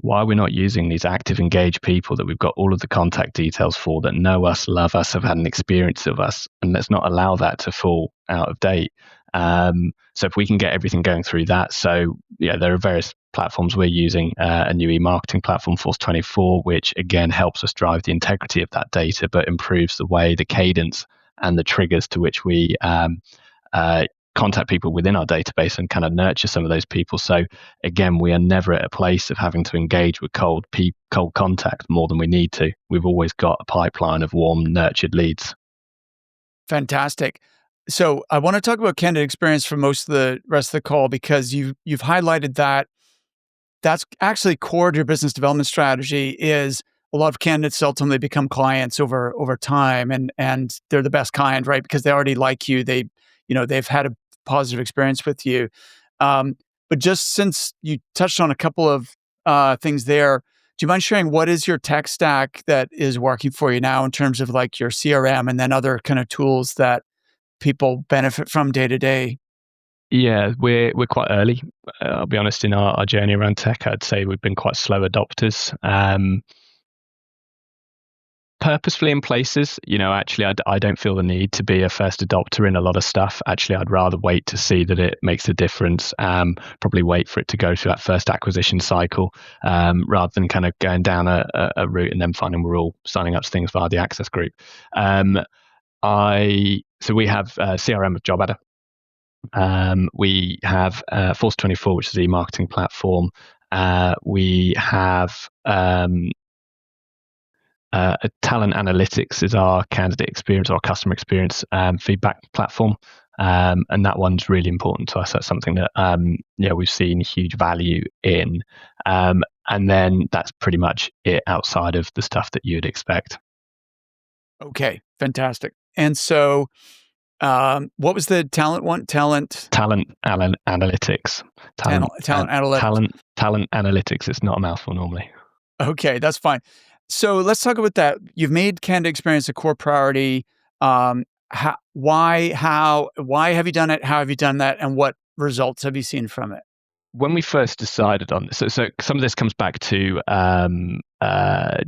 Why we're not using these active, engaged people that we've got all of the contact details for, that know us, love us, have had an experience of us, and let's not allow that to fall out of date. So if we can get everything going through that, so yeah, there are various platforms we're using, a new e-marketing platform, Force24, which again helps us drive the integrity of that data, but improves the way, the cadence, and the triggers to which we uh, contact people within our database and kind of nurture some of those people. So again, we are never at a place of having to engage with cold contact more than we need to. We've always got a pipeline of warm, nurtured leads. Fantastic. So I want to talk about candidate experience for most of the rest of the call because you've highlighted that that's actually core to your business development strategy. Is a lot of candidates ultimately become clients over time, and they're the best kind, right? Because they already like you. They've had a positive experience with you. Um, but just since you touched on a couple of things there, do you mind sharing what is your tech stack that is working for you now in terms of like your CRM and then other kind of tools that people benefit from day to day? Yeah, we're quite early. I'll be honest, in our journey around tech, I'd say we've been quite slow adopters. Purposefully in places, actually, I don't feel the need to be a first adopter in a lot of stuff. Actually, I'd rather wait to see that it makes a difference. Probably wait for it to go through that first acquisition cycle, rather than kind of going down a route and then finding we're all signing up to things via the access group. So we have CRM with Job Adder. We have Force24, which is the marketing platform. We have talent analytics is our candidate experience or customer experience feedback platform. And that one's really important to us. That's something that we've seen huge value in. And then that's pretty much it outside of the stuff that you'd expect. Okay, fantastic. And so, what was the talent one? Analytics. Talent analytics. Talent analytics. It's not a mouthful normally. Okay, that's fine. So let's talk about that. You've made candidate experience a core priority. Why have you done it? How have you done that? And what results have you seen from it? When we first decided on this, so some of this comes back to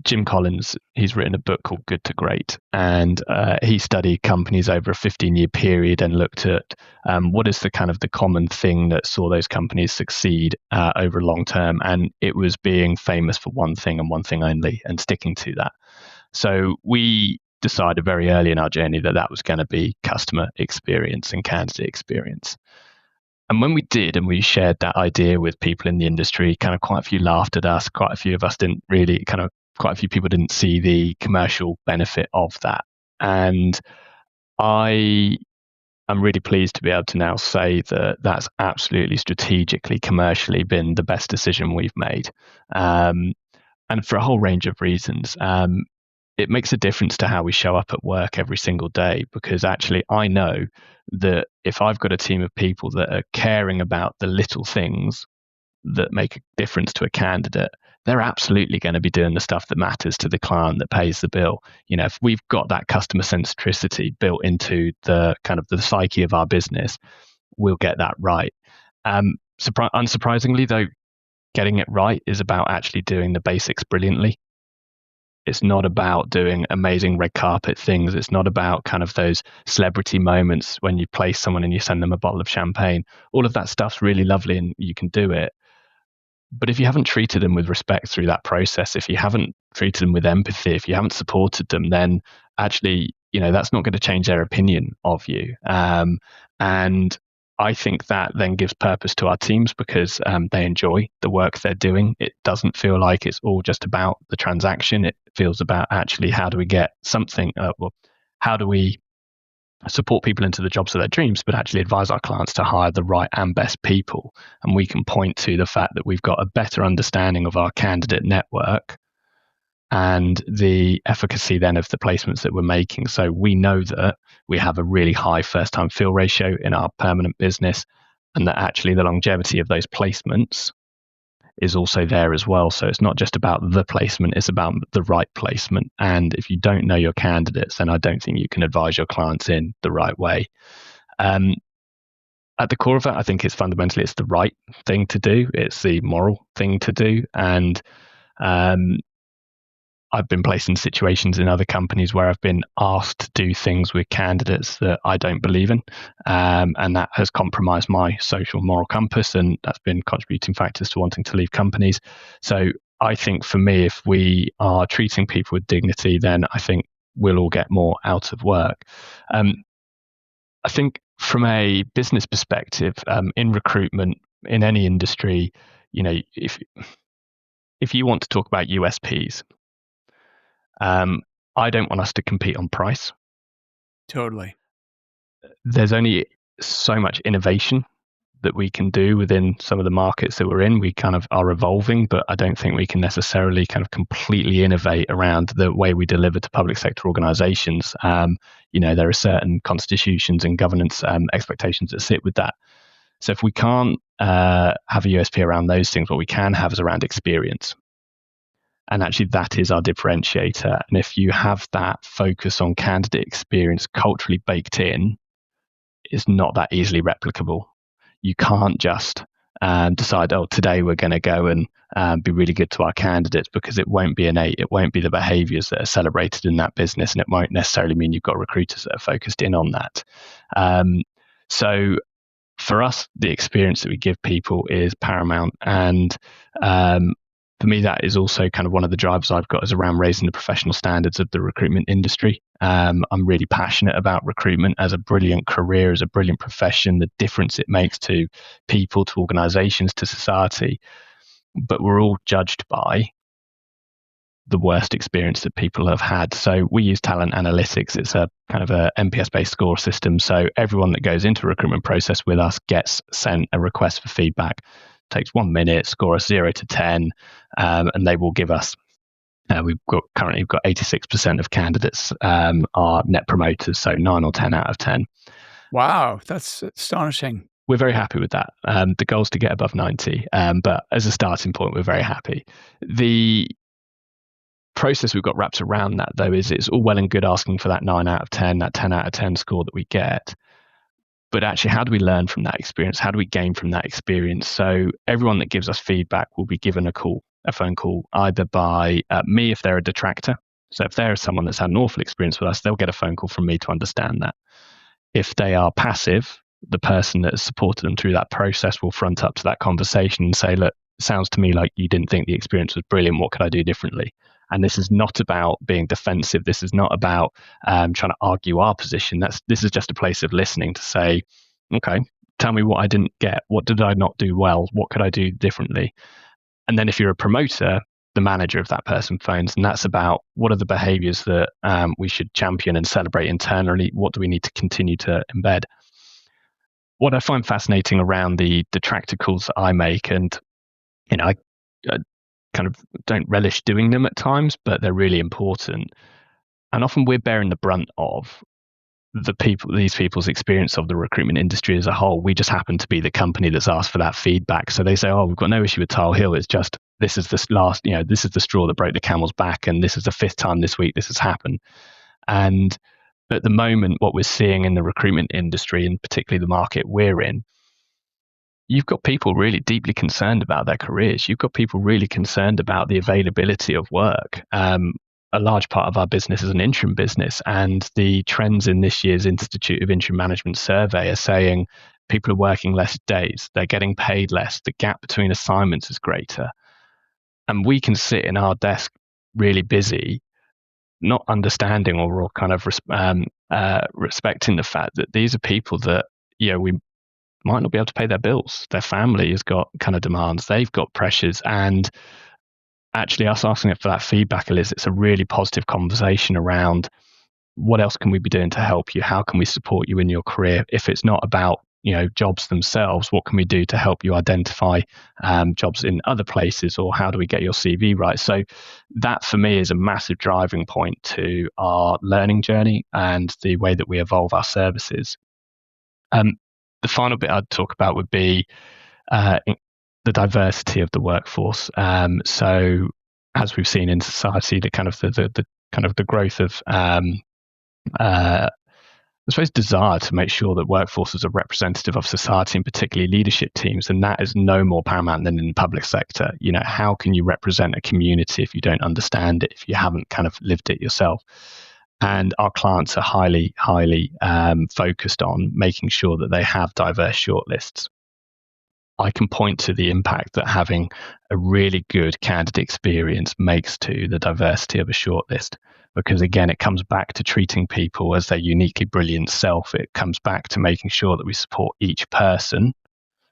Jim Collins. He's written a book called Good to Great, and he studied companies over a 15-year period and looked at what is the kind of the common thing that saw those companies succeed over long term, and it was being famous for one thing and one thing only, and sticking to that. So we decided very early in our journey that that was going to be customer experience and candidate experience. And when we did, and we shared that idea with people in the industry, kind of quite a few laughed at us. Quite a few of us didn't really, quite a few people didn't see the commercial benefit of that. And I am really pleased to be able to now say that that's absolutely strategically, commercially been the best decision we've made. And for a whole range of reasons. It makes a difference to how we show up at work every single day, because actually I know that if I've got a team of people that are caring about the little things that make a difference to a candidate, they're absolutely going to be doing the stuff that matters to the client that pays the bill. If we've got that customer centricity built into the kind of the psyche of our business, we'll get that right. Unsurprisingly though, getting it right is about actually doing the basics brilliantly. It's not about doing amazing red carpet things. It's not about kind of those celebrity moments when you place someone and you send them a bottle of champagne. All of that stuff's really lovely and you can do it. But if you haven't treated them with respect through that process, if you haven't treated them with empathy, if you haven't supported them, then actually, that's not going to change their opinion of you. And I think that then gives purpose to our teams because they enjoy the work they're doing. It doesn't feel like it's all just about the transaction. It feels about actually how do we get something, how do we support people into the jobs of their dreams, but actually advise our clients to hire the right and best people. And we can point to the fact that we've got a better understanding of our candidate network and the efficacy then of the placements that we're making. So we know that we have a really high first time fill ratio in our permanent business, and that actually the longevity of those placements is also there as well. So it's not just about the placement, it's about the right placement. And if you don't know your candidates, then I don't think you can advise your clients in the right way. Um, at the core of it, I think it's the right thing to do. It's the moral thing to do. And um, I've been placed in situations in other companies where I've been asked to do things with candidates that I don't believe in. And that has compromised my social moral compass. And that's been contributing factors to wanting to leave companies. So I think for me, if we are treating people with dignity, then I think we'll all get more out of work. I think from a business perspective, in recruitment, in any industry, if you want to talk about USPs, I don't want us to compete on price. Totally. There's only so much innovation that we can do within some of the markets that we're in. We kind of are evolving, but I don't think we can necessarily kind of completely innovate around the way we deliver to public sector organizations. There are certain constitutions and governance expectations that sit with that. So if we can't have a USP around those things, what we can have is around experience. And actually, that is our differentiator. And if you have that focus on candidate experience culturally baked in, it's not that easily replicable. You can't just decide, today we're going to go and be really good to our candidates, because it won't be innate. It won't be the behaviors that are celebrated in that business. And it won't necessarily mean you've got recruiters that are focused in on that. So for us, the experience that we give people is paramount. And for me, that is also kind of one of the drivers I've got, is around raising the professional standards of the recruitment industry. I'm really passionate about recruitment as a brilliant career, as a brilliant profession, the difference it makes to people, to organizations, to society. But we're all judged by the worst experience that people have had. So we use talent analytics. It's a kind of a NPS-based score system. So everyone that goes into a recruitment process with us gets sent a request for feedback. It takes 1 minute, score us 0 to 10, and they will give us. We've got 86% of candidates are net promoters, so 9 or 10 out of 10. Wow, that's astonishing. We're very happy with that. The goal is to get above 90, but as a starting point, we're very happy. The process we've got wraps around that, though, is it's all well and good asking for that 9 out of 10, that 10 out of 10 score that we get. But actually, how do we learn from that experience? How do we gain from that experience? So everyone that gives us feedback will be given a phone call, either by me if they're a detractor. So if they're someone that's had an awful experience with us, they'll get a phone call from me to understand that. If they are passive, the person that has supported them through that process will front up to that conversation and say, look, it sounds to me like you didn't think the experience was brilliant. What could I do differently? And this is not about being defensive. This is not about trying to argue our position. This is just a place of listening to say, okay, tell me what I didn't get. What did I not do well? What could I do differently? And then if you're a promoter, the manager of that person phones, and that's about what are the behaviors that we should champion and celebrate internally? What do we need to continue to embed? What I find fascinating around the detractor calls that I make, and I kind of don't relish doing them at times, but they're really important. And often we're bearing the brunt of these people's experience of the recruitment industry as a whole. We just happen to be the company that's asked for that feedback. So they say, we've got no issue with Tile Hill. It's just, this is the straw that broke the camel's back. And this is the 5th time this week this has happened. And at the moment, what we're seeing in the recruitment industry, and particularly the market we're in, you've got people really deeply concerned about their careers. You've got people really concerned about the availability of work. A large part of our business is an interim business, and the trends in this year's Institute of Interim Management survey are saying people are working less days, they're getting paid less, the gap between assignments is greater. And we can sit in our desk really busy, not understanding or kind of respecting the fact that these are people that, we might not be able to pay their bills. Their family has got kind of demands. They've got pressures. And actually us asking it for that feedback, it's a really positive conversation around what else can we be doing to help you? How can we support you in your career? If it's not about, jobs themselves, what can we do to help you identify jobs in other places, or how do we get your CV right? So that for me is a massive driving point to our learning journey and the way that we evolve our services. The final bit I'd talk about would be the the diversity of the workforce. So as we've seen in society, the kind of the growth of I suppose, desire to make sure that workforces are representative of society, and particularly leadership teams. And that is no more paramount than in the public sector. How can you represent a community if you don't understand it, if you haven't kind of lived it yourself? And our clients are highly, highly focused on making sure that they have diverse shortlists. I can point to the impact that having a really good candidate experience makes to the diversity of a shortlist. Because again, it comes back to treating people as their uniquely brilliant self. It comes back to making sure that we support each person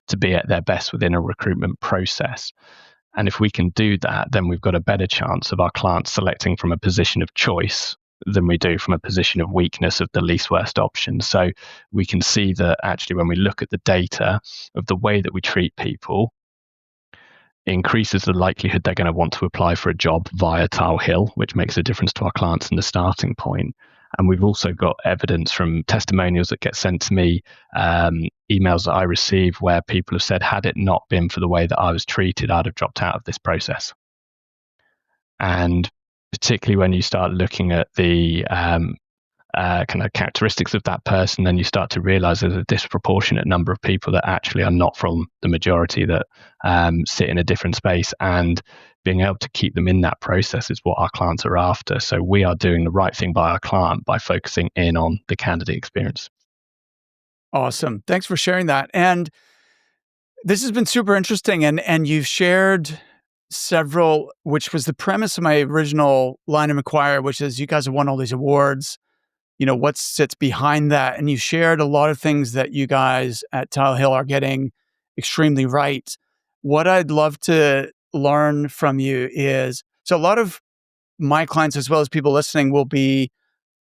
to be at their best within a recruitment process. And if we can do that, then we've got a better chance of our clients selecting from a position of choice than we do from a position of weakness of the least worst option. So we can see that actually when we look at the data of the way that we treat people, increases the likelihood they're going to want to apply for a job via Tile Hill, which makes a difference to our clients in the starting point. And we've also got evidence from testimonials that get sent to me, emails that I receive where people have said, had it not been for the way that I was treated, I'd have dropped out of this process. And particularly when you start looking at the kind of characteristics of that person, then you start to realize there's a disproportionate number of people that actually are not from the majority that sit in a different space, and being able to keep them in that process is what our clients are after. So we are doing the right thing by our client by focusing in on the candidate experience. Awesome. Thanks for sharing that. And this has been super interesting. And you've shared several, which was the premise of my original line of inquiry, which is you guys have won all these awards. What sits behind that? And you shared a lot of things that you guys at Tile Hill are getting extremely right. What I'd love to learn from you is, so a lot of my clients, as well as people listening, will be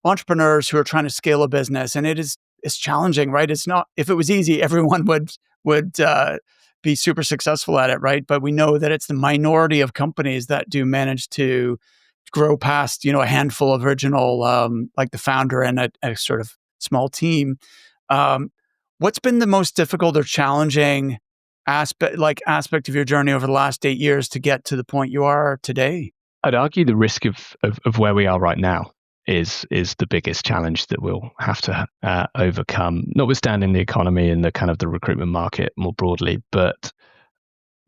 entrepreneurs who are trying to scale a business, and it's challenging, right? It's not, if it was easy, everyone would be super successful at it, right? But we know that it's the minority of companies that do manage to grow past, a handful of original, like the founder and a sort of small team. What's been the most difficult or challenging aspect of your journey over the last 8 years to get to the point you are today? I'd argue the risk of where we are right now is the biggest challenge that we'll have to overcome, notwithstanding the economy and the kind of the recruitment market more broadly. But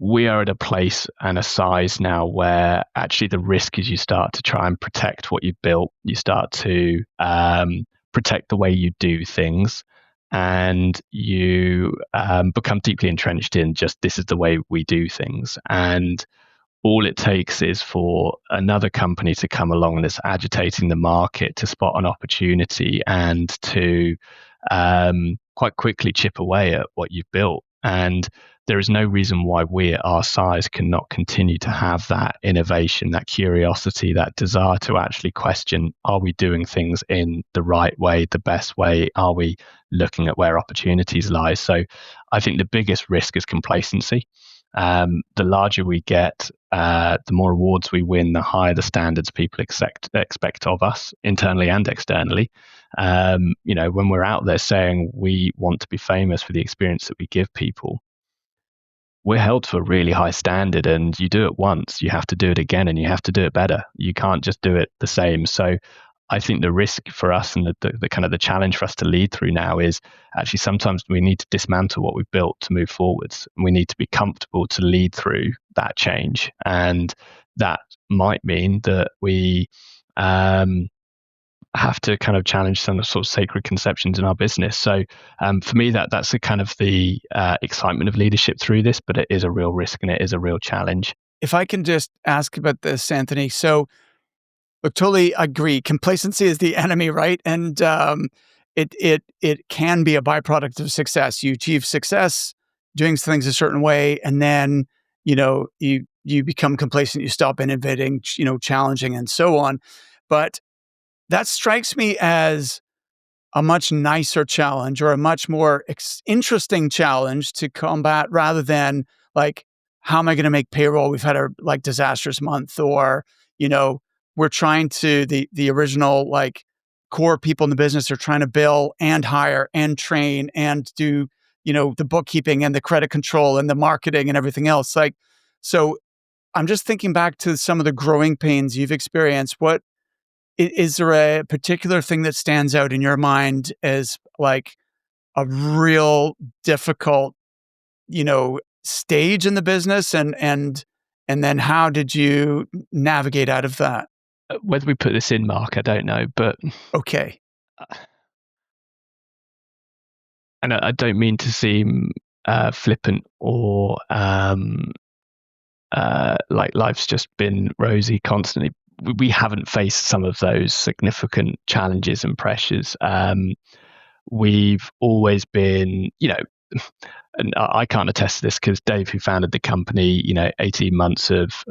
we are at a place and a size now where actually the risk is you start to try and protect what you've built. You start to protect the way you do things, and you become deeply entrenched in just this is the way we do things. And all it takes is for another company to come along that's agitating the market to spot an opportunity and to quite quickly chip away at what you've built. And there is no reason why we at our size cannot continue to have that innovation, that curiosity, that desire to actually question, are we doing things in the right way, the best way? Are we looking at where opportunities lie? So I think the biggest risk is complacency. The larger we get, the more awards we win, the higher the standards people expect of us, internally and externally. When we're out there saying we want to be famous for the experience that we give people, we're held to a really high standard, and you do it once, you have to do it again, and you have to do it better. You can't just do it the same. So I think the risk for us and the kind of the challenge for us to lead through now is actually sometimes we need to dismantle what we've built to move forwards. And we need to be comfortable to lead through that change. And that might mean that we have to kind of challenge some sort of sacred conceptions in our business. So for me, that's a kind of the excitement of leadership through this, but it is a real risk and it is a real challenge. If I can just ask about this, Anthony. So I totally agree. Complacency is the enemy, right? And it can be a byproduct of success. You achieve success doing things a certain way, and then you become complacent. You stop innovating, challenging, and so on. But that strikes me as a much nicer challenge, or a much more interesting challenge to combat, rather than like, how am I going to make payroll? We've had a disastrous month, or we're trying to the original core people in the business are trying to bill and hire and train and do the bookkeeping and the credit control and the marketing and everything else. Like, so I'm just thinking back to some of the growing pains you've experienced. Is there a particular thing that stands out in your mind as like a real difficult, stage in the business, and then how did you navigate out of that? Whether we put this in, Mark, I don't know, but Okay. and I don't mean to seem flippant or like life's just been rosy constantly. We haven't faced some of those significant challenges and pressures. We've always been, and I can't attest to this because Dave, who founded the company, 18 months of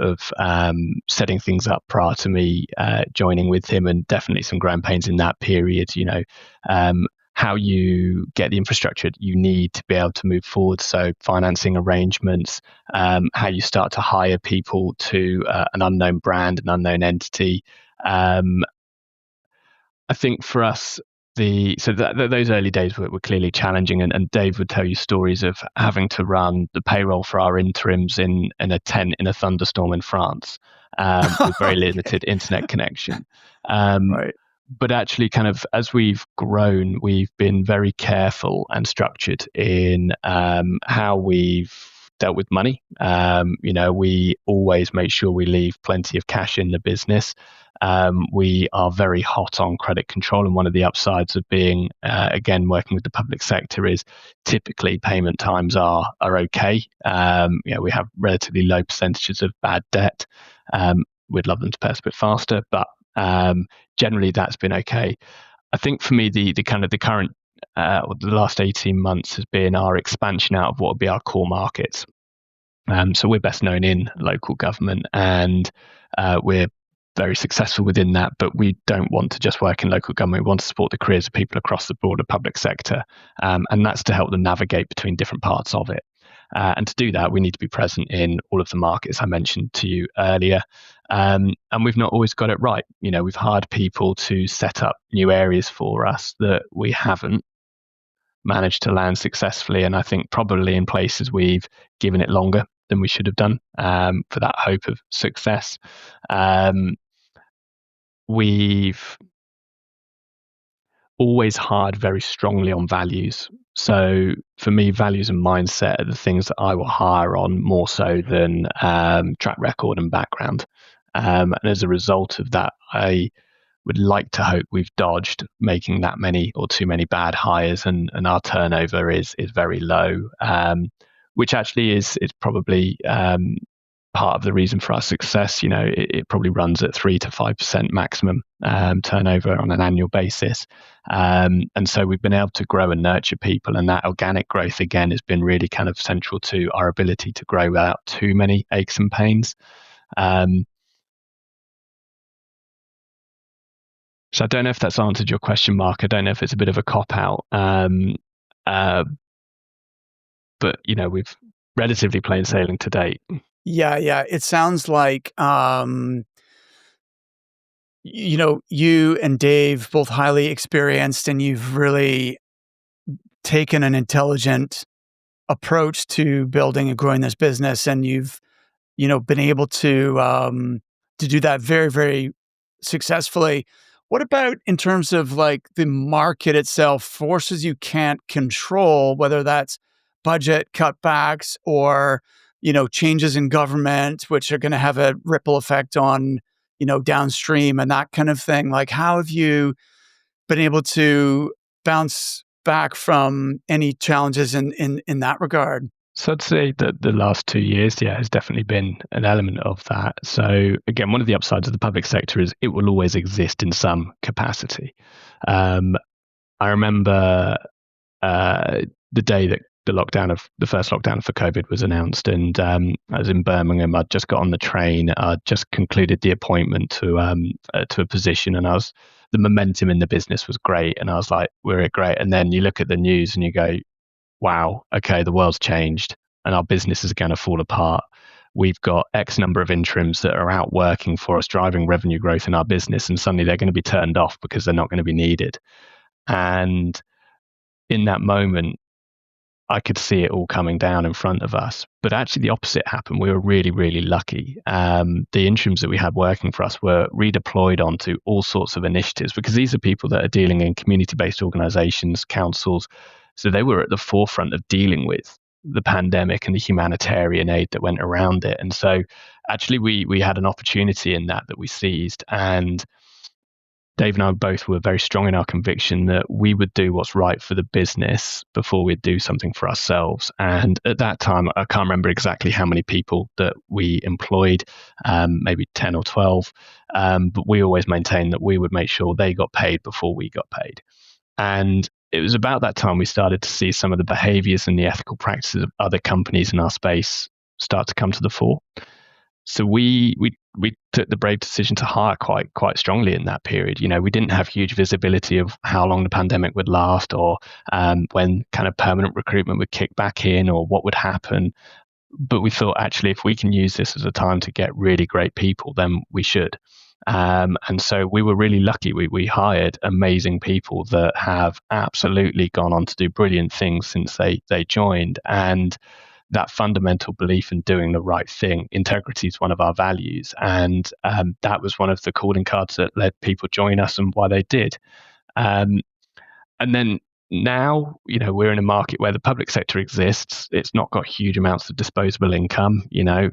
setting things up prior to me joining with him, and definitely some growing pains in that period. How you get the infrastructure you need to be able to move forward. So financing arrangements, how you start to hire people to an unknown brand, an unknown entity. I think for us, those early days were clearly challenging, and Dave would tell you stories of having to run the payroll for our interims in a tent in a thunderstorm in France, with very limited internet connection. Um, Right. but actually, kind of as we've grown, we've been very careful and structured in how we've dealt with money. We always make sure we leave plenty of cash in the business. We are very hot on credit control, and one of the upsides of being, again, working with the public sector is typically payment times are okay. We have relatively low percentages of bad debt. We'd love them to pay us a bit faster, but generally that's been okay. I think for me, the current or the last 18 months has been our expansion out of what would be our core markets. So we're best known in local government, and we're very successful within that, but we don't want to just work in local government. We want to support the careers of people across the broader public sector, and that's to help them navigate between different parts of it. And to do that, we need to be present in all of the markets I mentioned to you earlier. And we've not always got it right. We've hired people to set up new areas for us that we haven't managed to land successfully. And I think probably in places we've given it longer than we should have done, for that hope of success. We've always hired very strongly on values. So for me, values and mindset are the things that I will hire on more so than track record and background. And as a result of that, I would like to hope we've dodged making that many or too many bad hires, and our turnover is very low, which actually is probably part of the reason for our success. It probably runs at 3 to 5% maximum turnover on an annual basis. And so we've been able to grow and nurture people, and that organic growth again has been really kind of central to our ability to grow without too many aches and pains. So I don't know if that's answered your question, Mark. I don't know if it's a bit of a cop out, but we've relatively plain sailing to date. Yeah, yeah. It sounds like you and Dave both highly experienced, and you've really taken an intelligent approach to building and growing this business, and you've been able to do that very, very successfully. What about in terms of like the market itself, forces you can't control, whether that's budget cutbacks or, changes in government, which are going to have a ripple effect on, downstream and that kind of thing. Like, how have you been able to bounce back from any challenges in that regard? So I'd say that the last 2 years, has definitely been an element of that. So again, one of the upsides of the public sector is it will always exist in some capacity. I remember the day that the first lockdown for COVID was announced, and I was in Birmingham. I'd just got on the train. I'd just concluded the appointment to a position, and the momentum in the business was great. And I was like, we're great. And then you look at the news and you go, wow, okay, the world's changed and our business is going to fall apart. We've got X number of interims that are out working for us, driving revenue growth in our business, and suddenly they're going to be turned off because they're not going to be needed. And in that moment, I could see it all coming down in front of us. But actually, the opposite happened. We were really, really lucky. The interims that we had working for us were redeployed onto all sorts of initiatives, because these are people that are dealing in community-based organizations, councils. So they were at the forefront of dealing with the pandemic and the humanitarian aid that went around it. And so actually, we had an opportunity in that we seized. And Dave and I both were very strong in our conviction that we would do what's right for the business before we'd do something for ourselves. And at that time, I can't remember exactly how many people that we employed, maybe 10 or 12, but we always maintained that we would make sure they got paid before we got paid. And it was about that time we started to see some of the behaviors and the ethical practices of other companies in our space start to come to the fore. So we took the brave decision to hire quite strongly in that period. We didn't have huge visibility of how long the pandemic would last, or when kind of permanent recruitment would kick back in, or what would happen. But we thought, actually, if we can use this as a time to get really great people, then we should. And so we were really lucky. We hired amazing people that have absolutely gone on to do brilliant things since they joined. And that fundamental belief in doing the right thing, integrity is one of our values. And that was one of the calling cards that led people join us and why they did. And then now, we're in a market where the public sector exists. It's not got huge amounts of disposable income,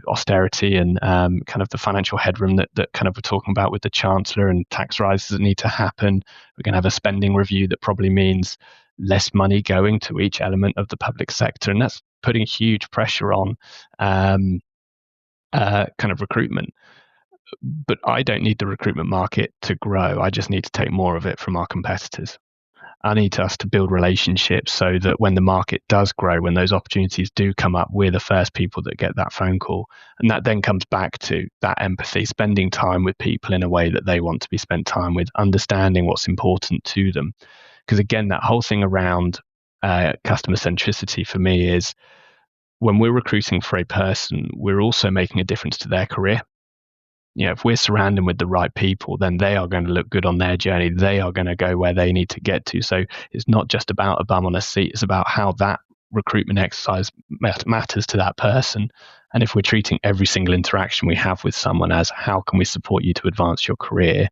austerity and kind of the financial headroom that kind of we're talking about with the Chancellor, and tax rises that need to happen. We're going to have a spending review that probably means less money going to each element of the public sector. And that's putting huge pressure on kind of recruitment. But I don't need the recruitment market to grow. I just need to take more of it from our competitors. I need us to build relationships so that when the market does grow, when those opportunities do come up, we're the first people that get that phone call. And that then comes back to that empathy, spending time with people in a way that they want to be spent time with, understanding what's important to them. Because again, that whole thing around customer centricity for me is, when we're recruiting for a person, we're also making a difference to their career. If we're surrounding with the right people, then they are going to look good on their journey. They are going to go where they need to get to. So it's not just about a bum on a seat. It's about how that recruitment exercise matters to that person. And if we're treating every single interaction we have with someone as, how can we support you to advance your career,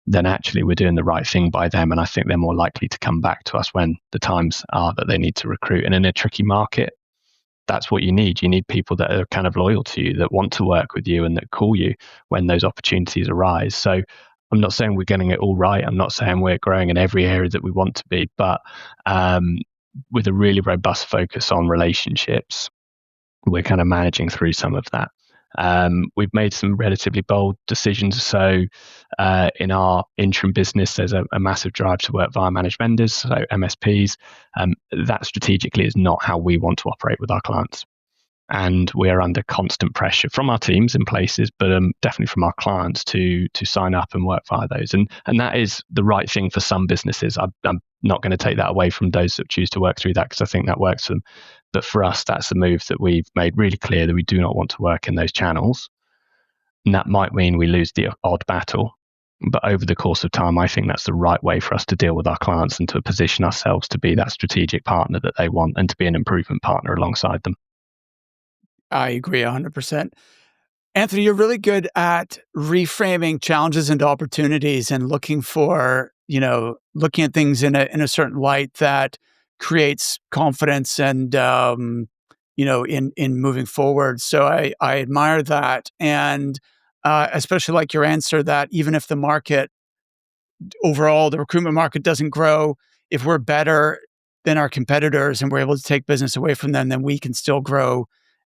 then actually we're doing the right thing by them. And I think they're more likely to come back to us when the times are that they need to recruit. And in a tricky market, that's what you need. You need people that are kind of loyal to you, that want to work with you, and that call you when those opportunities arise. So I'm not saying we're getting it all right. I'm not saying we're growing in every area that we want to be, but with a really robust focus on relationships, we're kind of managing through some of that. We've made some relatively bold decisions. So in our interim business, there's a massive drive to work via managed vendors, so MSPs. That strategically is not how we want to operate with our clients. And we're under constant pressure from our teams in places, but definitely from our clients to sign up and work via those. And that is the right thing for some businesses. I'm not going to take that away from those that choose to work through that, because I think that works for them. But for us, that's a move that we've made really clear that we do not want to work in those channels. And that might mean we lose the odd battle. But over the course of time, I think that's the right way for us to deal with our clients and to position ourselves to be that strategic partner that they want and to be an improvement partner alongside them. I agree 100%. Anthony, you're really good at reframing challenges into opportunities and looking at things in a certain light that creates confidence and, in moving forward. So I admire that. And especially like your answer that even if the market overall, the recruitment market doesn't grow, if we're better than our competitors and we're able to take business away from them, then we can still grow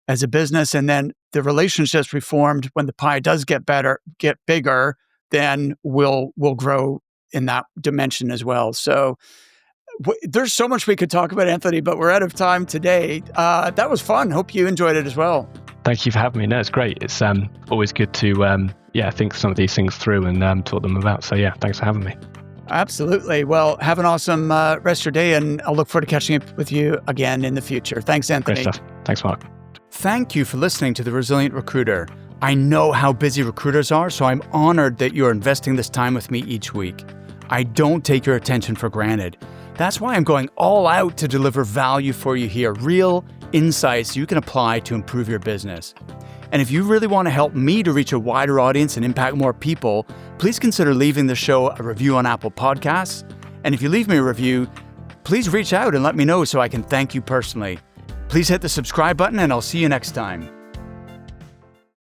as a business. And then the relationships we formed when the pie does get bigger, then we'll grow in that dimension as well. So there's so much we could talk about, Anthony, but we're out of time today. That was fun. Hope you enjoyed it as well. Thank you for having me. No, it's great. It's always good to think some of these things through and talk them about. So yeah, thanks for having me. Absolutely. Well, have an awesome rest of your day, and I'll look forward to catching up with you again in the future. Thanks, Anthony. Great stuff. Thanks, Mark. Thank you for listening to The Resilient Recruiter. I know how busy recruiters are, so I'm honored that you're investing this time with me each week. I don't take your attention for granted. That's why I'm going all out to deliver value for you here, real insights you can apply to improve your business. And if you really want to help me to reach a wider audience and impact more people, please consider leaving the show a review on Apple Podcasts. And if you leave me a review, please reach out and let me know so I can thank you personally. Please hit the subscribe button and I'll see you next time.